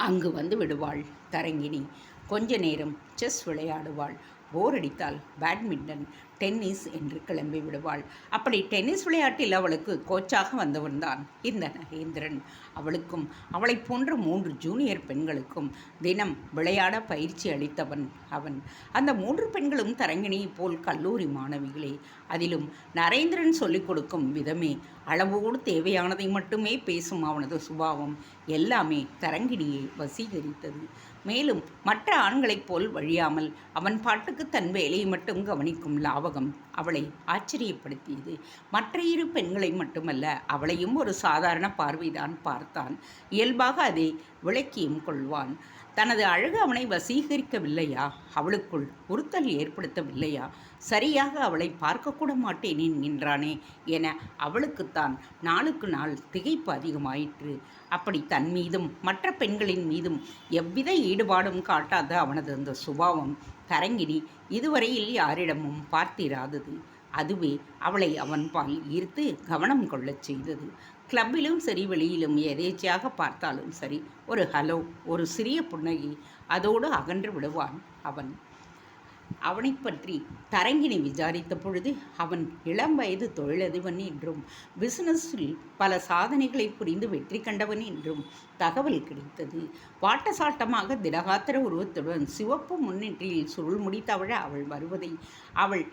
Speaker 1: அங்கு வந்து விடுவாள் தரங்கிணி. கொஞ்ச நேரம் செஸ் விளையாடுவாள். போர் அடித்தால் பேட்மிண்டன், டென்னிஸ் என்று கிளம்பி விடுவாள். அப்படி டென்னிஸ் விளையாட்டில் அவளுக்கு கோச்சாக வந்தவன்தான் இந்த நகேந்திரன். அவளுக்கும் அவளை போன்ற 3 ஜூனியர் பெண்களுக்கும் தினம் விளையாட பயிற்சி அளித்தவன் அவன். அந்த 3 பெண்களும் தரங்கிணியைப் போல் கல்லூரி மாணவிகளே. அதிலும் நரேந்திரன் சொல்லிக் கொடுக்கும் விதமே, அளவோடு தேவையானதை மட்டுமே பேசும் அவனது சுபாவம் எல்லாமே தரங்கிணியை வசீகரித்தது. மேலும் மற்ற ஆண்களைப் போல் வழியாமல் அவன் பாட்டுக்கு தன் வேலையை மட்டும் கவனிக்கும் லாவகம் அவளை ஆச்சரியப்படுத்தியது. மற்ற 2 பெண்களை மட்டுமல்ல, அவளையும் ஒரு சாதாரண பார்வைதான் பார்த்தான். இயல்பாக அதை விளக்கியும் கொள்வான். தனது அழகு அவனை வசீகரிக்கவில்லையா? அவளுக்குள் உறுத்தல் ஏற்படுத்தவில்லையா? சரியாக அவளை பார்க்கக்கூட மாட்டேன் என்கின்றானே என அவளுக்குத்தான் நாளுக்கு நாள் திகைப்பு அதிகமாயிற்று. அப்படி தன் மீதும் மற்ற பெண்களின் மீதும் எவ்வித ஈடுபாடும் காட்டாத அவனது அந்த சுபாவம் தரங்கிணி இதுவரையில் யாரிடமும் பார்த்திராதது. அதுவே அவளை அவன்பால் ஈர்த்து கவனம் கொள்ளச் செய்தது. கிளப்பிலும் சரி, வெளியிலும் எதேச்சையாக பார்த்தாலும் சரி, ஒரு ஹலோ, ஒரு சிறிய புன்னகை, அதோடு அகன்று விடுவான் அவன். அவனை பற்றி தரங்கிணி விசாரித்த பொழுது அவன் இளம் வயது தொழிலதிபன் என்றும் பிசினஸில் பல சாதனைகளை புரிந்து வெற்றி கண்டவன் என்றும் தகவல் கிடைத்தது. வாட்டசாட்டமாக திடகாத்திர உருவத்துடன் சிவப்பு முன்னேற்றியில் சுருள் முடி தவழ அவள் வருவதை அவள்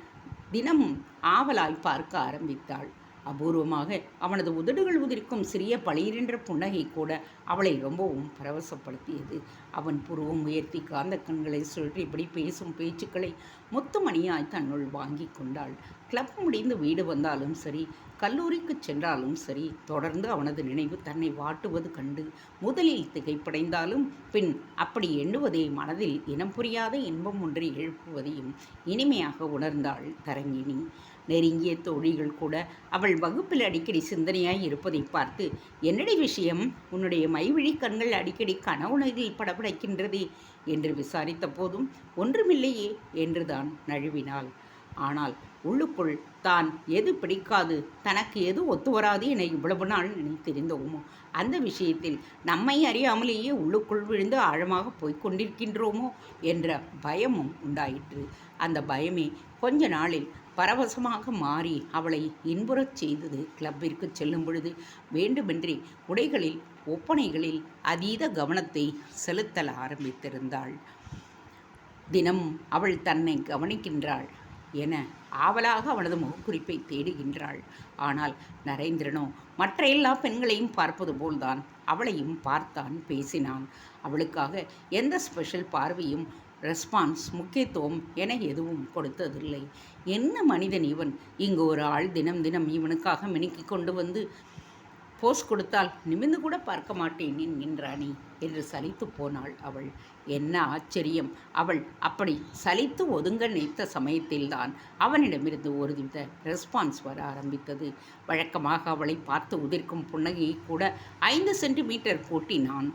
Speaker 1: தினமும் ஆவலாய் பார்க்க ஆரம்பித்தாள். அபூர்வமாக அவனது உதடுகள் உதிர்க்கும் சிறிய பளிரென்ற புன்னகை கூட அவளை ரொம்பவும் பரவசப்படுத்தியது. அவன் புருவம் உயர்த்தி காந்த கண்களை சுழற்றிபடி பேசும் பேச்சுக்களை முத்துமணியாய் தன்னுள் வாங்கி கொண்டாள். கிளப் முடிந்து வீடு வந்தாலும் சரி, கல்லூரிக்கு சென்றாலும் சரி, தொடர்ந்து அவனது நினைவு தன்னை வாட்டுவது கண்டு முதலில் திகைப்படைந்தாலும் பின் அப்படி எண்ணுவதே மனதில் இனம் புரியாத இன்பம் ஒன்றை எழுப்புவதையும் இனிமையாக உணர்ந்தாள் தரங்கிணி. நெருங்கிய தோழிகள் கூட அவள் வகுப்பில் அடிக்கடி சிந்தனையாய் இருப்பதை பார்த்து, என்னடி விஷயம், உன்னுடைய மைவிழி கண்கள் அடிக்கடி கனவுலகில் படபடைக்கின்றதே என்று விசாரித்த போதும் ஒன்றுமில்லையே என்றுதான் நழுவினாள். ஆனால் உள்ளுக்குள் தான் எது பிடிக்காது, தனக்கு எது ஒத்து வராது என இவ்வளவு நாள் நினைத்திருந்தோமோ அந்த விஷயத்தில் நம்மை அறியாமலேயே உள்ளுக்குள் விழுந்து ஆழமாக போய்கொண்டிருக்கின்றோமோ என்ற பயமும் உண்டாயிற்று. அந்த பயமே கொஞ்ச நாளில் பரவசமாக மாறி அவளை இன்புறச் செய்தது. கிளப்பிற்கு செல்லும் பொழுது வேண்டுமென்றே உடைகளில், ஒப்பனைகளில் அதீத கவனத்தை செலுத்தல் ஆரம்பித்திருந்தாள். தினம் அவள் தன்னை கவனிக்கின்றாள் என ஆவலாக அவனது முகக்குறிப்பை தேடுகின்றாள். ஆனால் நரேந்திரனோ மற்ற எல்லா பெண்களையும் பார்ப்பது போல்தான் அவளையும் பார்த்தான், பேசினான். அவளுக்காக எந்த ஸ்பெஷல் பார்வையும், ரெஸ்பான்ஸ், முக்கியத்துவம் என எதுவும் கொடுத்ததில்லை. என்ன மனிதன் இவன்! இங்கு ஒரு ஆள் தினம் தினம் இவனுக்காக மினுக்கி கொண்டு வந்து போஸ் கொடுத்தால் நிமிர்ந்து கூட பார்க்க மாட்டேன் என்கின்றானே என்று சலித்து போனாள் அவள். என்ன ஆச்சரியம்! அவள் அப்படி சலித்து ஒதுங்க நினைத்த சமயத்தில்தான் அவனிடமிருந்து ஒருவித ரெஸ்பான்ஸ் வர ஆரம்பித்தது. வழக்கமாக அவளை பார்த்து உதிர்க்கும் புன்னகையை கூட 5 சென்டிமீட்டர் கூட்டினான்.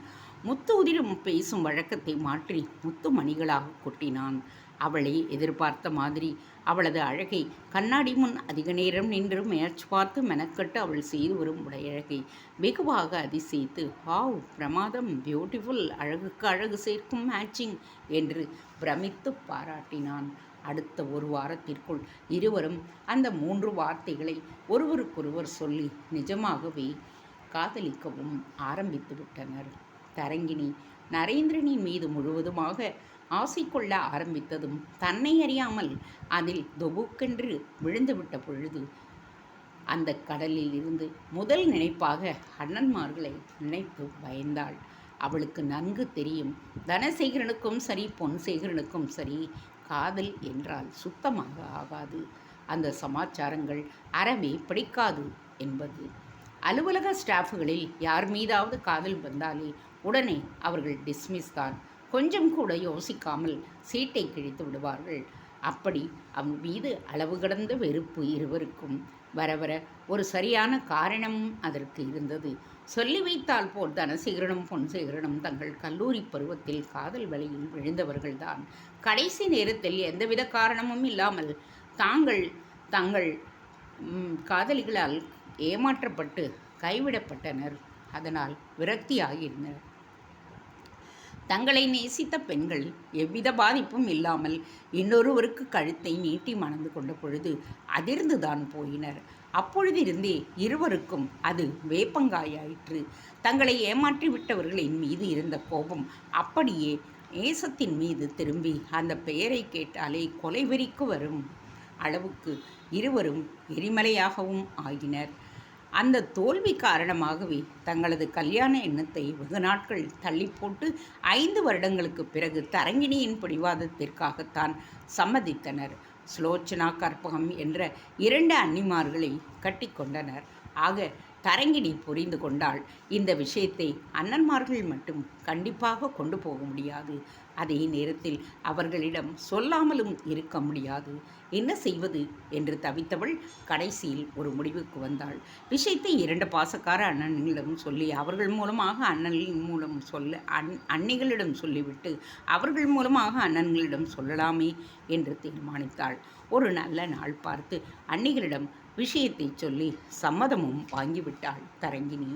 Speaker 1: முத்து உதிரும் பேசும் வழக்கத்தை மாற்றி முத்து மணிகளாக கொட்டினான். அவளை எதிர்பார்த்த மாதிரி அவளது அழகை கண்ணாடி முன் அதிக நேரம் நின்று முயற்சி பார்த்து மெனக்கட்டு அவள் செய்து வரும் உடையழகை வெகுவாக அதிசயித்து, வாவ், பிரமாதம், பியூட்டிஃபுல், அழகுக்கு அழகு சேர்க்கும் மேட்சிங் என்று பிரமித்து பாராட்டினான். அடுத்த ஒரு வாரத்திற்குள் இருவரும் அந்த 3 வார்த்தைகளை ஒருவருக்கொருவர் சொல்லி நிஜமாகவே காதலிக்கவும் ஆரம்பித்து விட்டனர். தரங்கிணி நரேந்திரனின் மீது முழுவதுமாக ஆசை கொள்ள ஆரம்பித்ததும் தன்னை அறியாமல் அதில் தொபுக்கென்று விழுந்துவிட்ட பொழுது அந்த கடலில் இருந்து முதல் நினைப்பாக அண்ணன்மார்களை நினைத்து பயந்தாள். அவளுக்கு நன்கு தெரியும், தனசேகரனுக்கும் சரி பொன்சேகரனுக்கும் சரி காதல் என்றால் சுத்தமாக ஆகாது, அந்த சமாச்சாரங்கள் அறவே பிடிக்காது என்பது. அலுவலக ஸ்டாஃப்களில் யார் மீதாவது காதல் வந்தாலே உடனே அவர்கள் டிஸ்மிஸ் தான். கொஞ்சம் கூட யோசிக்காமல் சீட்டை கிழித்து விடுவார்கள். அப்படி அவன் மீது அளவு கடந்த வெறுப்பு இருவருக்கும் வர வர ஒரு சரியான காரணமும் அதற்கு இருந்தது. சொல்லி வைத்தால் போல் தனசேகரனும் பொன்சேகரனும் தங்கள் கல்லூரி பருவத்தில் காதல் வலையில் விழுந்தவர்கள்தான். கடைசி நேரத்தில் எந்தவித காரணமும் இல்லாமல் தங்கள் காதலிகளால் ஏமாற்றப்பட்டு கைவிடப்பட்டனர். அதனால் விரக்தியாகினர். தங்களை நேசித்த பெண்கள் எவ்வித பாதிப்பும் இல்லாமல் இன்னொருவருக்கு கழுத்தை நீட்டி மணந்து கொண்ட பொழுது அதிர்ந்துதான் போயினர். அப்பொழுதிருந்தே இருவருக்கும் அது வேப்பங்காயாயிற்று. தங்களை ஏமாற்றி விட்டவர்களின் மீது இருந்த கோபம் அப்படியே நேசத்தின் மீது திரும்பி அந்த பெயரை கேட்டாலே கொலைவெறிக்கு வரும் அளவுக்கு இருவரும் எரிமலையாகவும் ஆகினர். அந்த தோல்வி காரணமாகவே தங்களது கல்யாண எண்ணத்தை வெகு நாட்கள் தள்ளி போட்டு 5 வருடங்களுக்கு பிறகு தரங்கிணியின் பிடிவாதத்திற்காகத்தான் சம்மதித்தனர். சுலோச்சனா, கற்பகம் என்ற 2 அன்னிமார்களை கட்டி கொண்டனர். ஆக தரங்கிணி புரிந்து கொண்டாள், இந்த விஷயத்தை அண்ணன்மார்கள் மட்டும் கண்டிப்பாக கொண்டு போக முடியாது. அதே நேரத்தில் அவர்களிடம் சொல்லாமலும் இருக்க முடியாது. என்ன செய்வது என்று தவித்தவள் கடைசியில் ஒரு முடிவுக்கு வந்தாள். விஷயத்தை 2 பாசக்கார அண்ணன்களிடம் சொல்லி அவர்கள் மூலமாக அன்னிகளிடம் சொல்லிவிட்டு அவர்கள் மூலமாக அண்ணன்களிடம் சொல்லலாமே என்று தீர்மானித்தாள். ஒரு நல்ல நாள் பார்த்து அன்னிகளிடம் விஷயத்தை சொல்லி சம்மதமும் வாங்கிவிட்டாள் தரங்கிணி.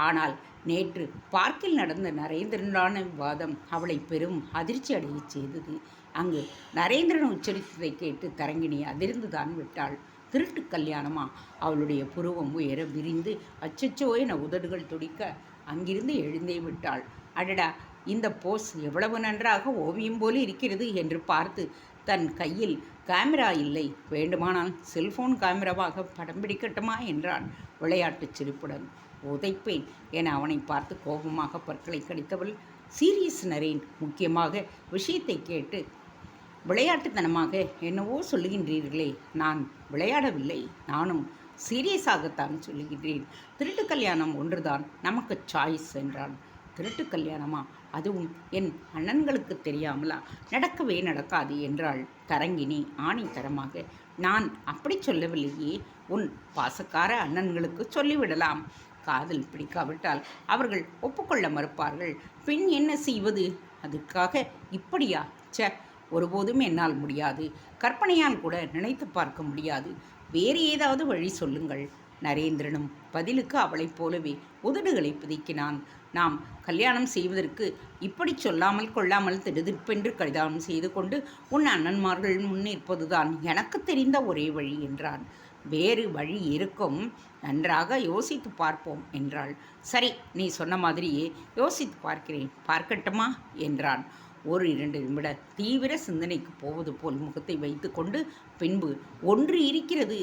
Speaker 1: ஆனால் நேற்று பார்க்கில் நடந்த நரேந்திரனான விவாதம் அவளை பெரும் அதிர்ச்சி அடையச் செய்தது. அங்கு நரேந்திரன் உச்சரித்ததை கேட்டு தரங்கிணி அதிர்ந்துதான் விட்டாள். திருட்டு கல்யாணமா? அவளுடைய புருவம் உயர விரிந்து அச்சச்சோ என உதடுகள் துடிக்க அங்கிருந்து எழுந்தே விட்டாள். அடடா, இந்த போஸ் எவ்வளவு நன்றாக ஓவியம் போல இருக்கிறது என்று பார்த்து தன் கையில் கேமரா இல்லை, வேண்டுமானால் செல்போன் கேமராவாக படம் பிடிக்கட்டுமா என்றான் விளையாட்டு சிரிப்புடன். உதைப்பேன் என அவனை பார்த்து கோபமாக பற்களை கடித்தவள், சீரியஸ் நரேன், முக்கியமாக விஷயத்தை கேட்டு விளையாட்டுத்தனமாக என்னவோ சொல்லுகின்றீர்களே, நான் விளையாடவில்லை, நானும் சீரியஸாகத்தான் சொல்லுகின்றேன். திருட்டு கல்யாணம் ஒன்றுதான் நமக்கு சாய்ஸ் என்றான். திருட்டு கல்யாணமா? அதுவும் என் அண்ணன்களுக்கு தெரியாமலா? நடக்கவே நடக்காது என்றாள் தரங்கிணி ஆணித்தரமாக. நான் அப்படி சொல்லவில்லையே, உன் பாசக்கார அண்ணன்களுக்கு சொல்லிவிடலாம். காதல் பிடிக்காவிட்டால் அவர்கள் ஒப்புக்கொள்ள மறுப்பார்கள். பின் என்ன செய்வது? அதுக்காக இப்படியா? ஒருபோதும் என்னால் முடியாது. கற்பனையால் கூட நினைத்து பார்க்க முடியாது. வேறு ஏதாவது வழி சொல்லுங்கள். நரேந்திரனும் பதிலுக்கு அவளைப் போலவே உதடுகளை பிதுக்கினான். நாம் கல்யாணம் செய்வதற்கு இப்படி சொல்லாமல் கொள்ளாமல் திடுதிப்பென்று கல்யாணம் செய்து கொண்டு உன் அண்ணன்மார்கள் முன்னிற்பதுதான் எனக்கு தெரிந்த ஒரே வழி என்றான். வேறு வழி இருக்கும், நன்றாக யோசித்து பார்ப்போம் என்றாள். சரி, நீ சொன்ன மாதிரியே யோசித்து பார்க்கிறேன், பார்க்கட்டுமா என்றான். 1-2 நிமிட தீவிர சிந்தனைக்கு போவது போல் முகத்தை வைத்து கொண்டு பின்பு, ஒன்று இருக்கிறது,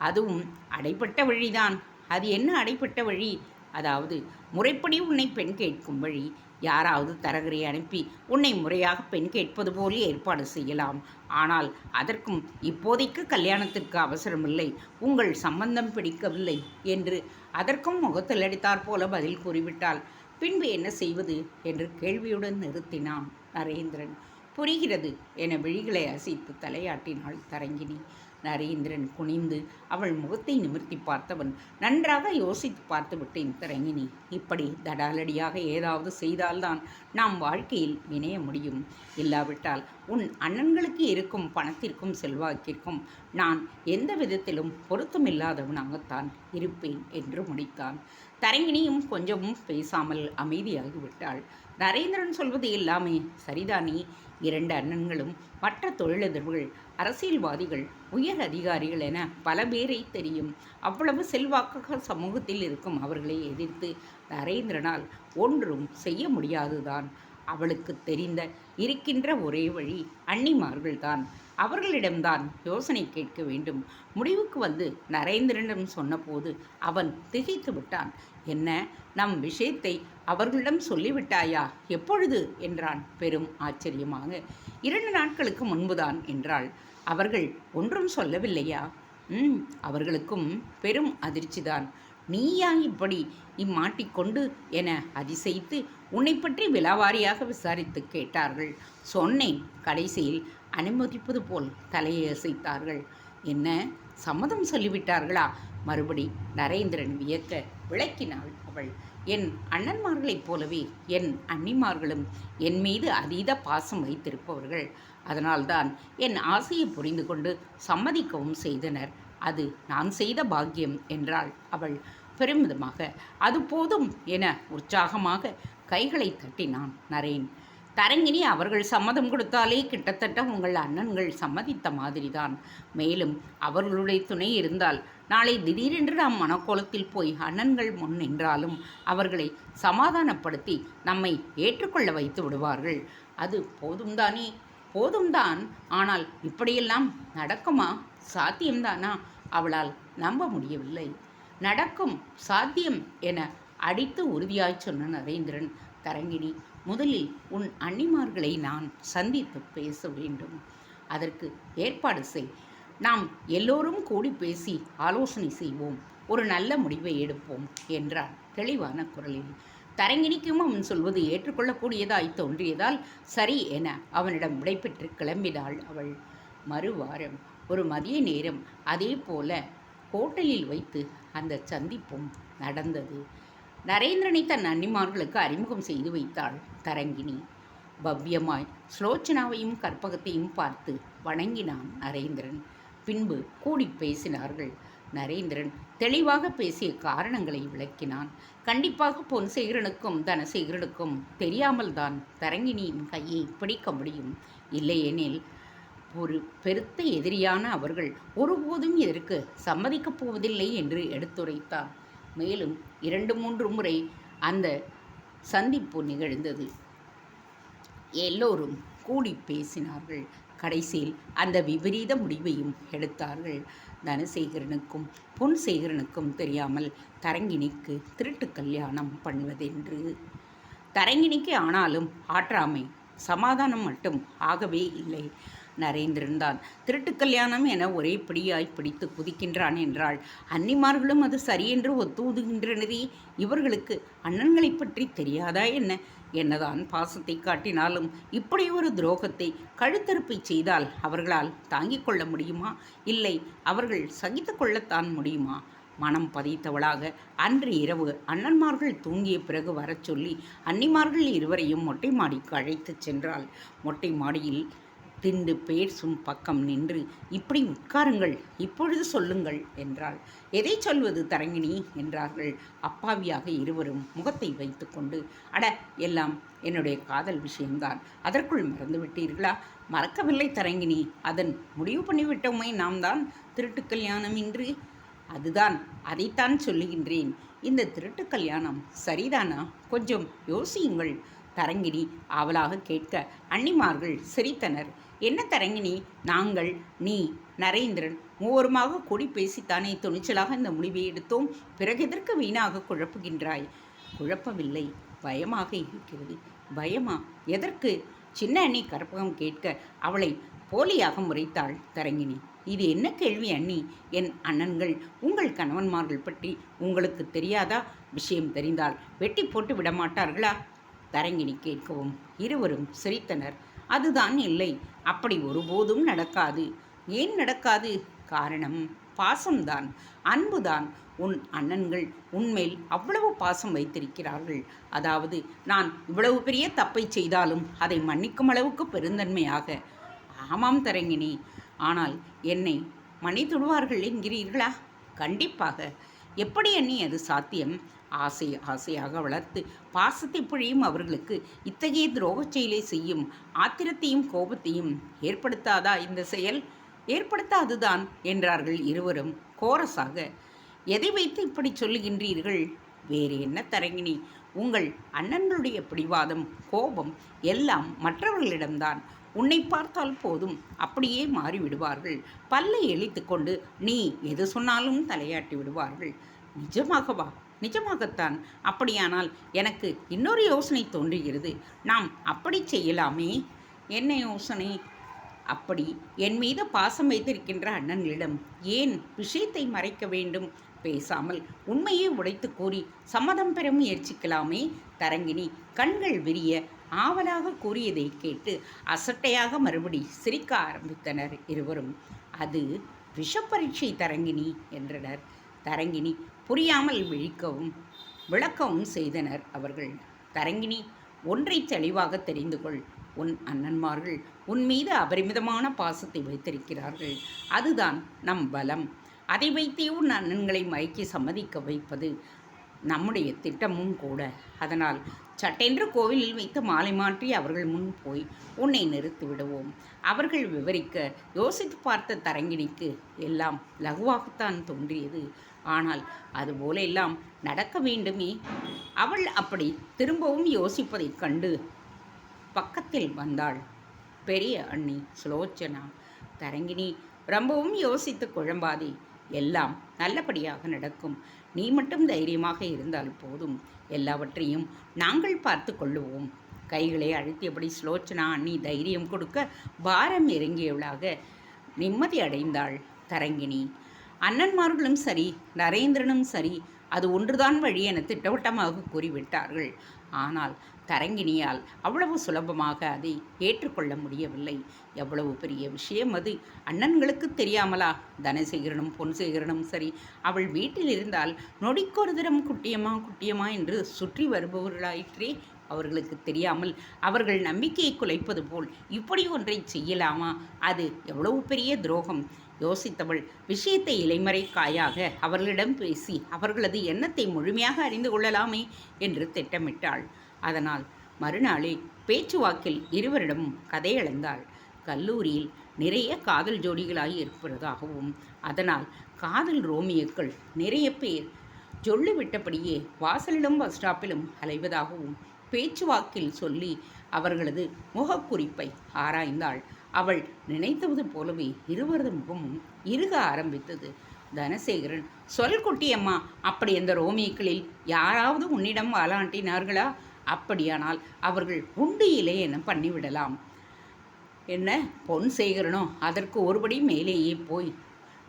Speaker 1: அதுவும் அடைப்பட்ட வழிதான். அது என்ன அடைப்பட்ட வழி? அதாவது முறைப்படி உன்னை பெண் கேட்கும் வழி. யாராவது தரகரை அனுப்பி உன்னை முறையாக பெண் கேட்பது போல் ஏற்பாடு செய்யலாம். ஆனால் அதற்கும் இப்போதைக்கு கல்யாணத்திற்கு அவசரமில்லை, உங்கள் சம்பந்தம் பிடிக்கவில்லை என்று அதற்கும் முகத்தில் அடித்தாற் போல பதில் கூறிவிட்டால் பின்பு என்ன செய்வது என்று கேள்வியுடன் நிறுத்தினான் நரேந்திரன். புரிகிறது என விழிகளை அசைத்து தலையாட்டினாள் தரங்கிணி. நரேந்திரன் குனிந்து அவள் முகத்தை நிமிர்த்தி பார்த்தவன், நன்றாக யோசித்து பார்த்து விட்டேன் தரங்கினி. இப்படி தடாலடியாக ஏதாவது செய்தால்தான் நாம் வாழ்க்கையில் இணைய முடியும். இல்லாவிட்டால் உன் அண்ணன்களுக்கு இருக்கும் பணத்திற்கும் செல்வாக்கிற்கும் நான் எந்த விதத்திலும் பொருத்தமில்லாதவனாகத்தான் இருப்பேன் என்று முடித்தான். தரங்கினியும் கொஞ்சமும் பேசாமல் அமைதியாகிவிட்டாள். நரேந்திரன் சொல்வது எல்லாமே சரிதானே. 2 அண்ணன்களும் மற்ற தொழிலதிபர்கள், அரசியல்வாதிகள், உயர் அதிகாரிகள் என பல பேரை தெரியும். அவ்வளவு செல்வாக்காக சமூகத்தில் இருக்கும் அவர்களை எதிர்த்து நரேந்திரனால் ஒன்றும் செய்ய முடியாதுதான். அவளுக்கு இருக்கின்ற ஒரே வழி அண்ணிமார்கள்தான். அவர்களிடம்தான் யோசனை கேட்க வேண்டும். முடிவுக்கு வந்து நரேந்திரனிடம் சொன்னபோது அவன் திகைத்து விட்டான். என்ன, நம் விஷயத்தை அவர்களிடம் சொல்லிவிட்டாயா? எப்பொழுது என்றான் பெரும் ஆச்சரியமாக. 2 நாட்களுக்கு முன்புதான் என்றாள். அவர்கள் ஒன்றும் சொல்லவில்லையா? அவர்களுக்கும் பெரும் அதிர்ச்சிதான். நீயா இப்படி இம்மாட்டிக்கொண்டு என அதிசயித்து உன்னை பற்றி விலாவாரியாக விசாரித்து கேட்டார்கள். சொன்னேன். கடைசியில் அனுமதிப்பது போல் தலையை அசைத்தார்கள். என்ன, சம்மதம் சொல்லிவிட்டார்களா? மறுபடி நரேந்திரன் வியக்க விளக்கினாள் அவள். என் அண்ணன்மார்களைப் போலவே என் அண்ணிமார்களும் என் மீது அதீத பாசம் வைத்திருப்பவர்கள். அதனால்தான் என் ஆசையை புரிந்து கொண்டு சம்மதிக்கவும் செய்தனர். அது நான் செய்த பாக்கியம் என்றாள் அவள் பெருமிதமாக. அது போதும் என உற்சாகமாக கைகளை தட்டினான் நரேன். தரங்கினி, அவர்கள் சம்மதம் கொடுத்தாலே கிட்டத்தட்ட உங்கள் அண்ணன்கள் சம்மதித்த மாதிரிதான். மேலும் அவர்களுடைய துணை இருந்தால் நாளை திடீரென்று நாம் மனக்கோலத்தில் போய் அண்ணன்கள் முன் நின்றாலும் அவர்களை சமாதானப்படுத்தி நம்மை ஏற்றுக்கொள்ள வைத்து விடுவார்கள். அது போதும்தானே? போதும்தான். ஆனால் இப்படியெல்லாம் நடக்குமா? சாத்தியம்தானா? அவளால் நம்ப முடியவில்லை. நடக்கும், சாத்தியம் என அடித்து உறுதியாய் சொன்ன நரேந்திரன், தரங்கினி, முதலில் உன் அண்ணிமார்களை நான் சந்தித்து பேச வேண்டும். அதற்கு ஏற்பாடு செய். நாம் எல்லோரும் கூடி பேசி ஆலோசனை செய்வோம். ஒரு நல்ல முடிவை எடுப்போம் என்றான் தெளிவான குரலில். தரங்கினிக்கும் அவன் சொல்வது ஏற்றுக்கொள்ளக்கூடியதாய் தோன்றியதால் சரி என அவனிடம் விடைபெற்று கிளம்பினாள் அவள். மறுவாரம் ஒரு மதிய நேரம் அதே போல ஹோட்டலில் வைத்து அந்த சந்திப்பும் நடந்தது. நரேந்திரனை தன் அண்ணிமார்களுக்கு அறிமுகம் செய்து வைத்தாள் தரங்கினி. பவ்யமாய் ஸ்லோச்சனாவையும் கற்பகத்தையும் பார்த்து வணங்கினான் நரேந்திரன். பின்பு கூடி பேசினார்கள். நரேந்திரன் தெளிவாக பேசிய காரணங்களை விளக்கினான். கண்டிப்பாக பொன்சேகரனுக்கும் தனசேகரனுக்கும் தெரியாமல் தான் தரங்கினியின் கையை பிடிக்க முடியும். இல்லையெனில் ஒரு பெருத்த எதிரியான அவர்கள் ஒருபோதும் இதற்கு சம்மதிக்கப் போவதில்லை என்று எடுத்துரைத்தான். மேலும் 2-3 முறை அந்த சந்திப்பு நிகழ்ந்தது. எல்லோரும் கூடி பேசினார்கள். கடைசியில் அந்த விபரீத முடிவையும் எடுத்தார்கள். தனசேகரனுக்கும் பொன்சேகரனுக்கும் தெரியாமல் தரங்கினிக்கு திருட்டு கல்யாணம் பண்ணுவதென்று. தரங்கினிக்கு ஆனாலும் ஆற்றாமை, சமாதானம் மட்டும் ஆகவே இல்லை. நரேந்திரன் தான் திருட்டு கல்யாணம் என ஒரே பிடியாய் பிடித்து குதிக்கின்றான் என்றால் அன்னிமார்களும் அது சரியென்று ஒத்துதுகின்றனரே. இவர்களுக்கு அண்ணன்களை பற்றி தெரியாதா என்ன? என்னதான் பாசத்தை காட்டினாலும் இப்படி ஒரு துரோகத்தை, கழுத்தறுப்பை செய்தால் அவர்களால் தாங்கிக் கொள்ள முடியுமா? இல்லை, அவர்கள் சகித்து கொள்ளத்தான் முடியுமா? மனம் பதித்தவளாக அன்று இரவு அண்ணன்மார்கள் தூங்கிய பிறகு வரச் சொல்லி அன்னிமார்கள் இருவரையும் மொட்டை மாடிக்கு அழைத்துச் சென்றாள். மொட்டை மாடியில் திண்டு பேர்சும் பக்கம் நின்று, இப்படி உட்காருங்கள், இப்பொழுது சொல்லுங்கள் என்றாள். எதை சொல்வது தரங்கினி என்றார்கள் அப்பாவியாக இருவரும் முகத்தை வைத்து கொண்டு. அட, எல்லாம் என்னுடைய காதல் விஷயம்தான். அதற்குள் மறந்து விட்டீர்களா? மறக்கவில்லை தரங்கினி, அதன் முடிவு பண்ணிவிட்டோமே நாம் தான். திருட்டு கல்யாணம் இன்று. அதுதான், அதைத்தான் சொல்லுகின்றேன். இந்த திருட்டு கல்யாணம் சரிதானா? கொஞ்சம் யோசியுங்கள் தரங்கினி ஆவலாக கேட்க அண்ணிமார்கள் சிரித்தனர். என்ன தரங்கினி, நாங்கள், நீ, நரேந்திரன் மூவருமாக கூடி பேசித்தானே துணிச்சலாக இந்த முடிவை எடுத்தோம். பிறகு எதற்கு வீணாக குழப்புகின்றாய்? குழப்பவில்லை, பயமாக இருக்கிறது. பயமா? எதற்கு? சின்ன அண்ணி கற்பகம் கேட்க அவளை போலியாக முறைத்தாள் தரங்கினி. இது என்ன கேள்வி அண்ணி? என் அண்ணன்கள், உங்கள் கணவன்மார்கள் பற்றி உங்களுக்கு தெரியாதா? விஷயம் தெரிந்தால் வெட்டி போட்டு விடமாட்டார்களா? தரங்கினி கேட்கவும் இருவரும் சிரித்தனர். அதுதான் இல்லை, அப்படி ஒருபோதும் நடக்காது. ஏன் நடக்காது? காரணம் பாசம்தான், அன்புதான். உன் அண்ணன்கள் உன்மேல் அவ்வளவு பாசம் வைத்திருக்கிறார்கள். அதாவது நான் இவ்வளவு பெரிய தப்பை செய்தாலும் அதை மன்னிக்கும் அளவுக்கு பெருந்தன்மையாக. ஆமாம் தரங்கினி, ஆனால் என்னை மன்னித்துடுவார்கள் என்கிறீர்களா? கண்டிப்பாக. எப்படி எண்ணி அது சாத்தியம்? ஆசையாக வளர்த்து பாசத்தை பொழியும் அவர்களுக்கு இத்தகைய துரோகச் செயலை செய்யும் ஆத்திரத்தையும் கோபத்தையும் ஏற்படுத்தாதா இந்த செயல்? ஏற்படுத்தாதுதான் என்றார்கள் இருவரும் கோரஸாக. எதை வைத்து இப்படி சொல்லுகின்றீர்கள்? வேறு என்ன தரங்கினி, உங்கள் அண்ணன்களுடைய பிடிவாதம், கோபம் எல்லாம் மற்றவர்களிடம்தான். உன்னை பார்த்தால் போதும் அப்படியே மாறிவிடுவார்கள். பல்லை எழித்து கொண்டு நீ எது சொன்னாலும் தலையாட்டி விடுவார்கள். நிஜமாகவா? நிஜமாகத்தான். அப்படியானால் எனக்கு இன்னொரு யோசனை தோன்றுகிறது. நாம் அப்படி செய்யலாமே. என்ன யோசனை? அப்படி என் மீது பாசம் வைத்திருக்கின்ற அண்ணன்களிடம் ஏன் விஷயத்தை மறைக்க வேண்டும்? பேசாமல் உண்மையை உடைத்து கூறி சம்மதம் பெற முயற்சிக்கலாமே. தரங்கினி கண்கள் விரிய ஆவலாக கூறியதை கேட்டு அசட்டையாக மறுபடி சிரிக்க ஆரம்பித்தனர் இருவரும். அது விஷப்பரீட்சை தரங்கினி என்றனர். தரங்கினி புரியாமல் விளக்கவும் செய்தனர் அவர்கள். தரங்கினி, ஒன்றை தெளிவாக தெரிந்து கொள். உன் அண்ணன்மார்கள் உன் மீது அபரிமிதமான பாசத்தை வைத்திருக்கிறார்கள். அதுதான் நம் பலம். அதை வைத்தே உன் அண்ணன்களை மயக்கி சம்மதிக்க வைப்பது நம்முடைய திட்டமும் கூட. அதனால் சட்டென்று கோவிலில் வைத்து மாலை மாற்றி அவர்கள் முன் போய் உன்னை நிறுத்தி விடுவோம். அவர்கள் விவரிக்க யோசித்து பார்த்த தரங்கினிக்கு எல்லாம் லகுவாகத்தான் தோன்றியது. ஆனால் அதுபோல எல்லாம் நடக்க வேண்டுமே. அவள் அப்படி திரும்பவும் யோசிப்பதைக் கண்டு பக்கத்தில் வந்தாள் பெரிய அண்ணி சுலோச்சனா. தரங்கினி, ரொம்பவும் யோசித்து குழம்பாதே. எல்லாம் நல்லபடியாக நடக்கும். நீ மட்டும் தைரியமாக இருந்தால் போதும். எல்லாவற்றையும் நாங்கள் பார்த்து கொள்ளுவோம். கைகளை அழுத்தியபடி சுலோச்சனா அண்ணி தைரியம் கொடுக்க பாரம் இறங்கியவளாக நிம்மதி அடைந்தாள் தரங்கினி. அண்ணன்மார்களும் சரி, நரேந்திரனும் சரி, அது ஒன்றுதான் வழி என திட்டவட்டமாக கூறிவிட்டார்கள். ஆனால் தரங்கினியால் அவ்வளவு சுலபமாக அதை ஏற்றுக்கொள்ள முடியவில்லை. எவ்வளவு பெரிய விஷயம் அது! அண்ணன்களுக்கு தெரியாமலா? தனசேகரனும் பொன்சேகரனும் சரி, அவள் வீட்டில் இருந்தால் நொடிக்கொரு தினம் குட்டியம்மா குட்டியம்மா என்று சுற்றி வருபவர்களாயிற்றே. அவர்களுக்கு தெரியாமல் அவர்கள் நம்பிக்கையை குலைப்பது போல் இப்படி ஒன்றை செய்யலாமா? அது எவ்வளவு பெரிய துரோகம்! யோசித்தவள் விஷயத்தை இலைமறை காயாக அவர்களிடம் பேசி அவர்களது எண்ணத்தை முழுமையாக அறிந்து கொள்ளலாமே என்று திட்டமிட்டாள். அதனால் மறுநாளே பேச்சுவாக்கில் இருவரிடமும் கதையளந்தாள். கல்லூரியில் நிறைய காதல் ஜோடிகளாகி இருப்பதாகவும் அதனால் காதல் ரோமியோக்கள் நிறைய பேர் ஜொல்லு விட்டபடியே வாசலிலும் பஸ் ஸ்டாப்பிலும் அலைவதாகவும் பேச்சுவாக்கில் சொல்லி அவர்களது முகக்குறிப்பை ஆராய்ந்தாள். அவள் நினைத்தது போலவே இருவரது முகமும் இறுக ஆரம்பித்தது. தனசேகரன், சொல் குட்டியம்மா, அப்படி அந்த ரோமியோக்களில் யாராவது உன்னிடம் வாலாண்டினார்களா? அப்படியானால் அவர்கள் உண்டு இல்லை என பண்ணிவிடலாம். என்ன பொன்சேகரனோ அதற்கு ஒருபடி மேலேயே போய்,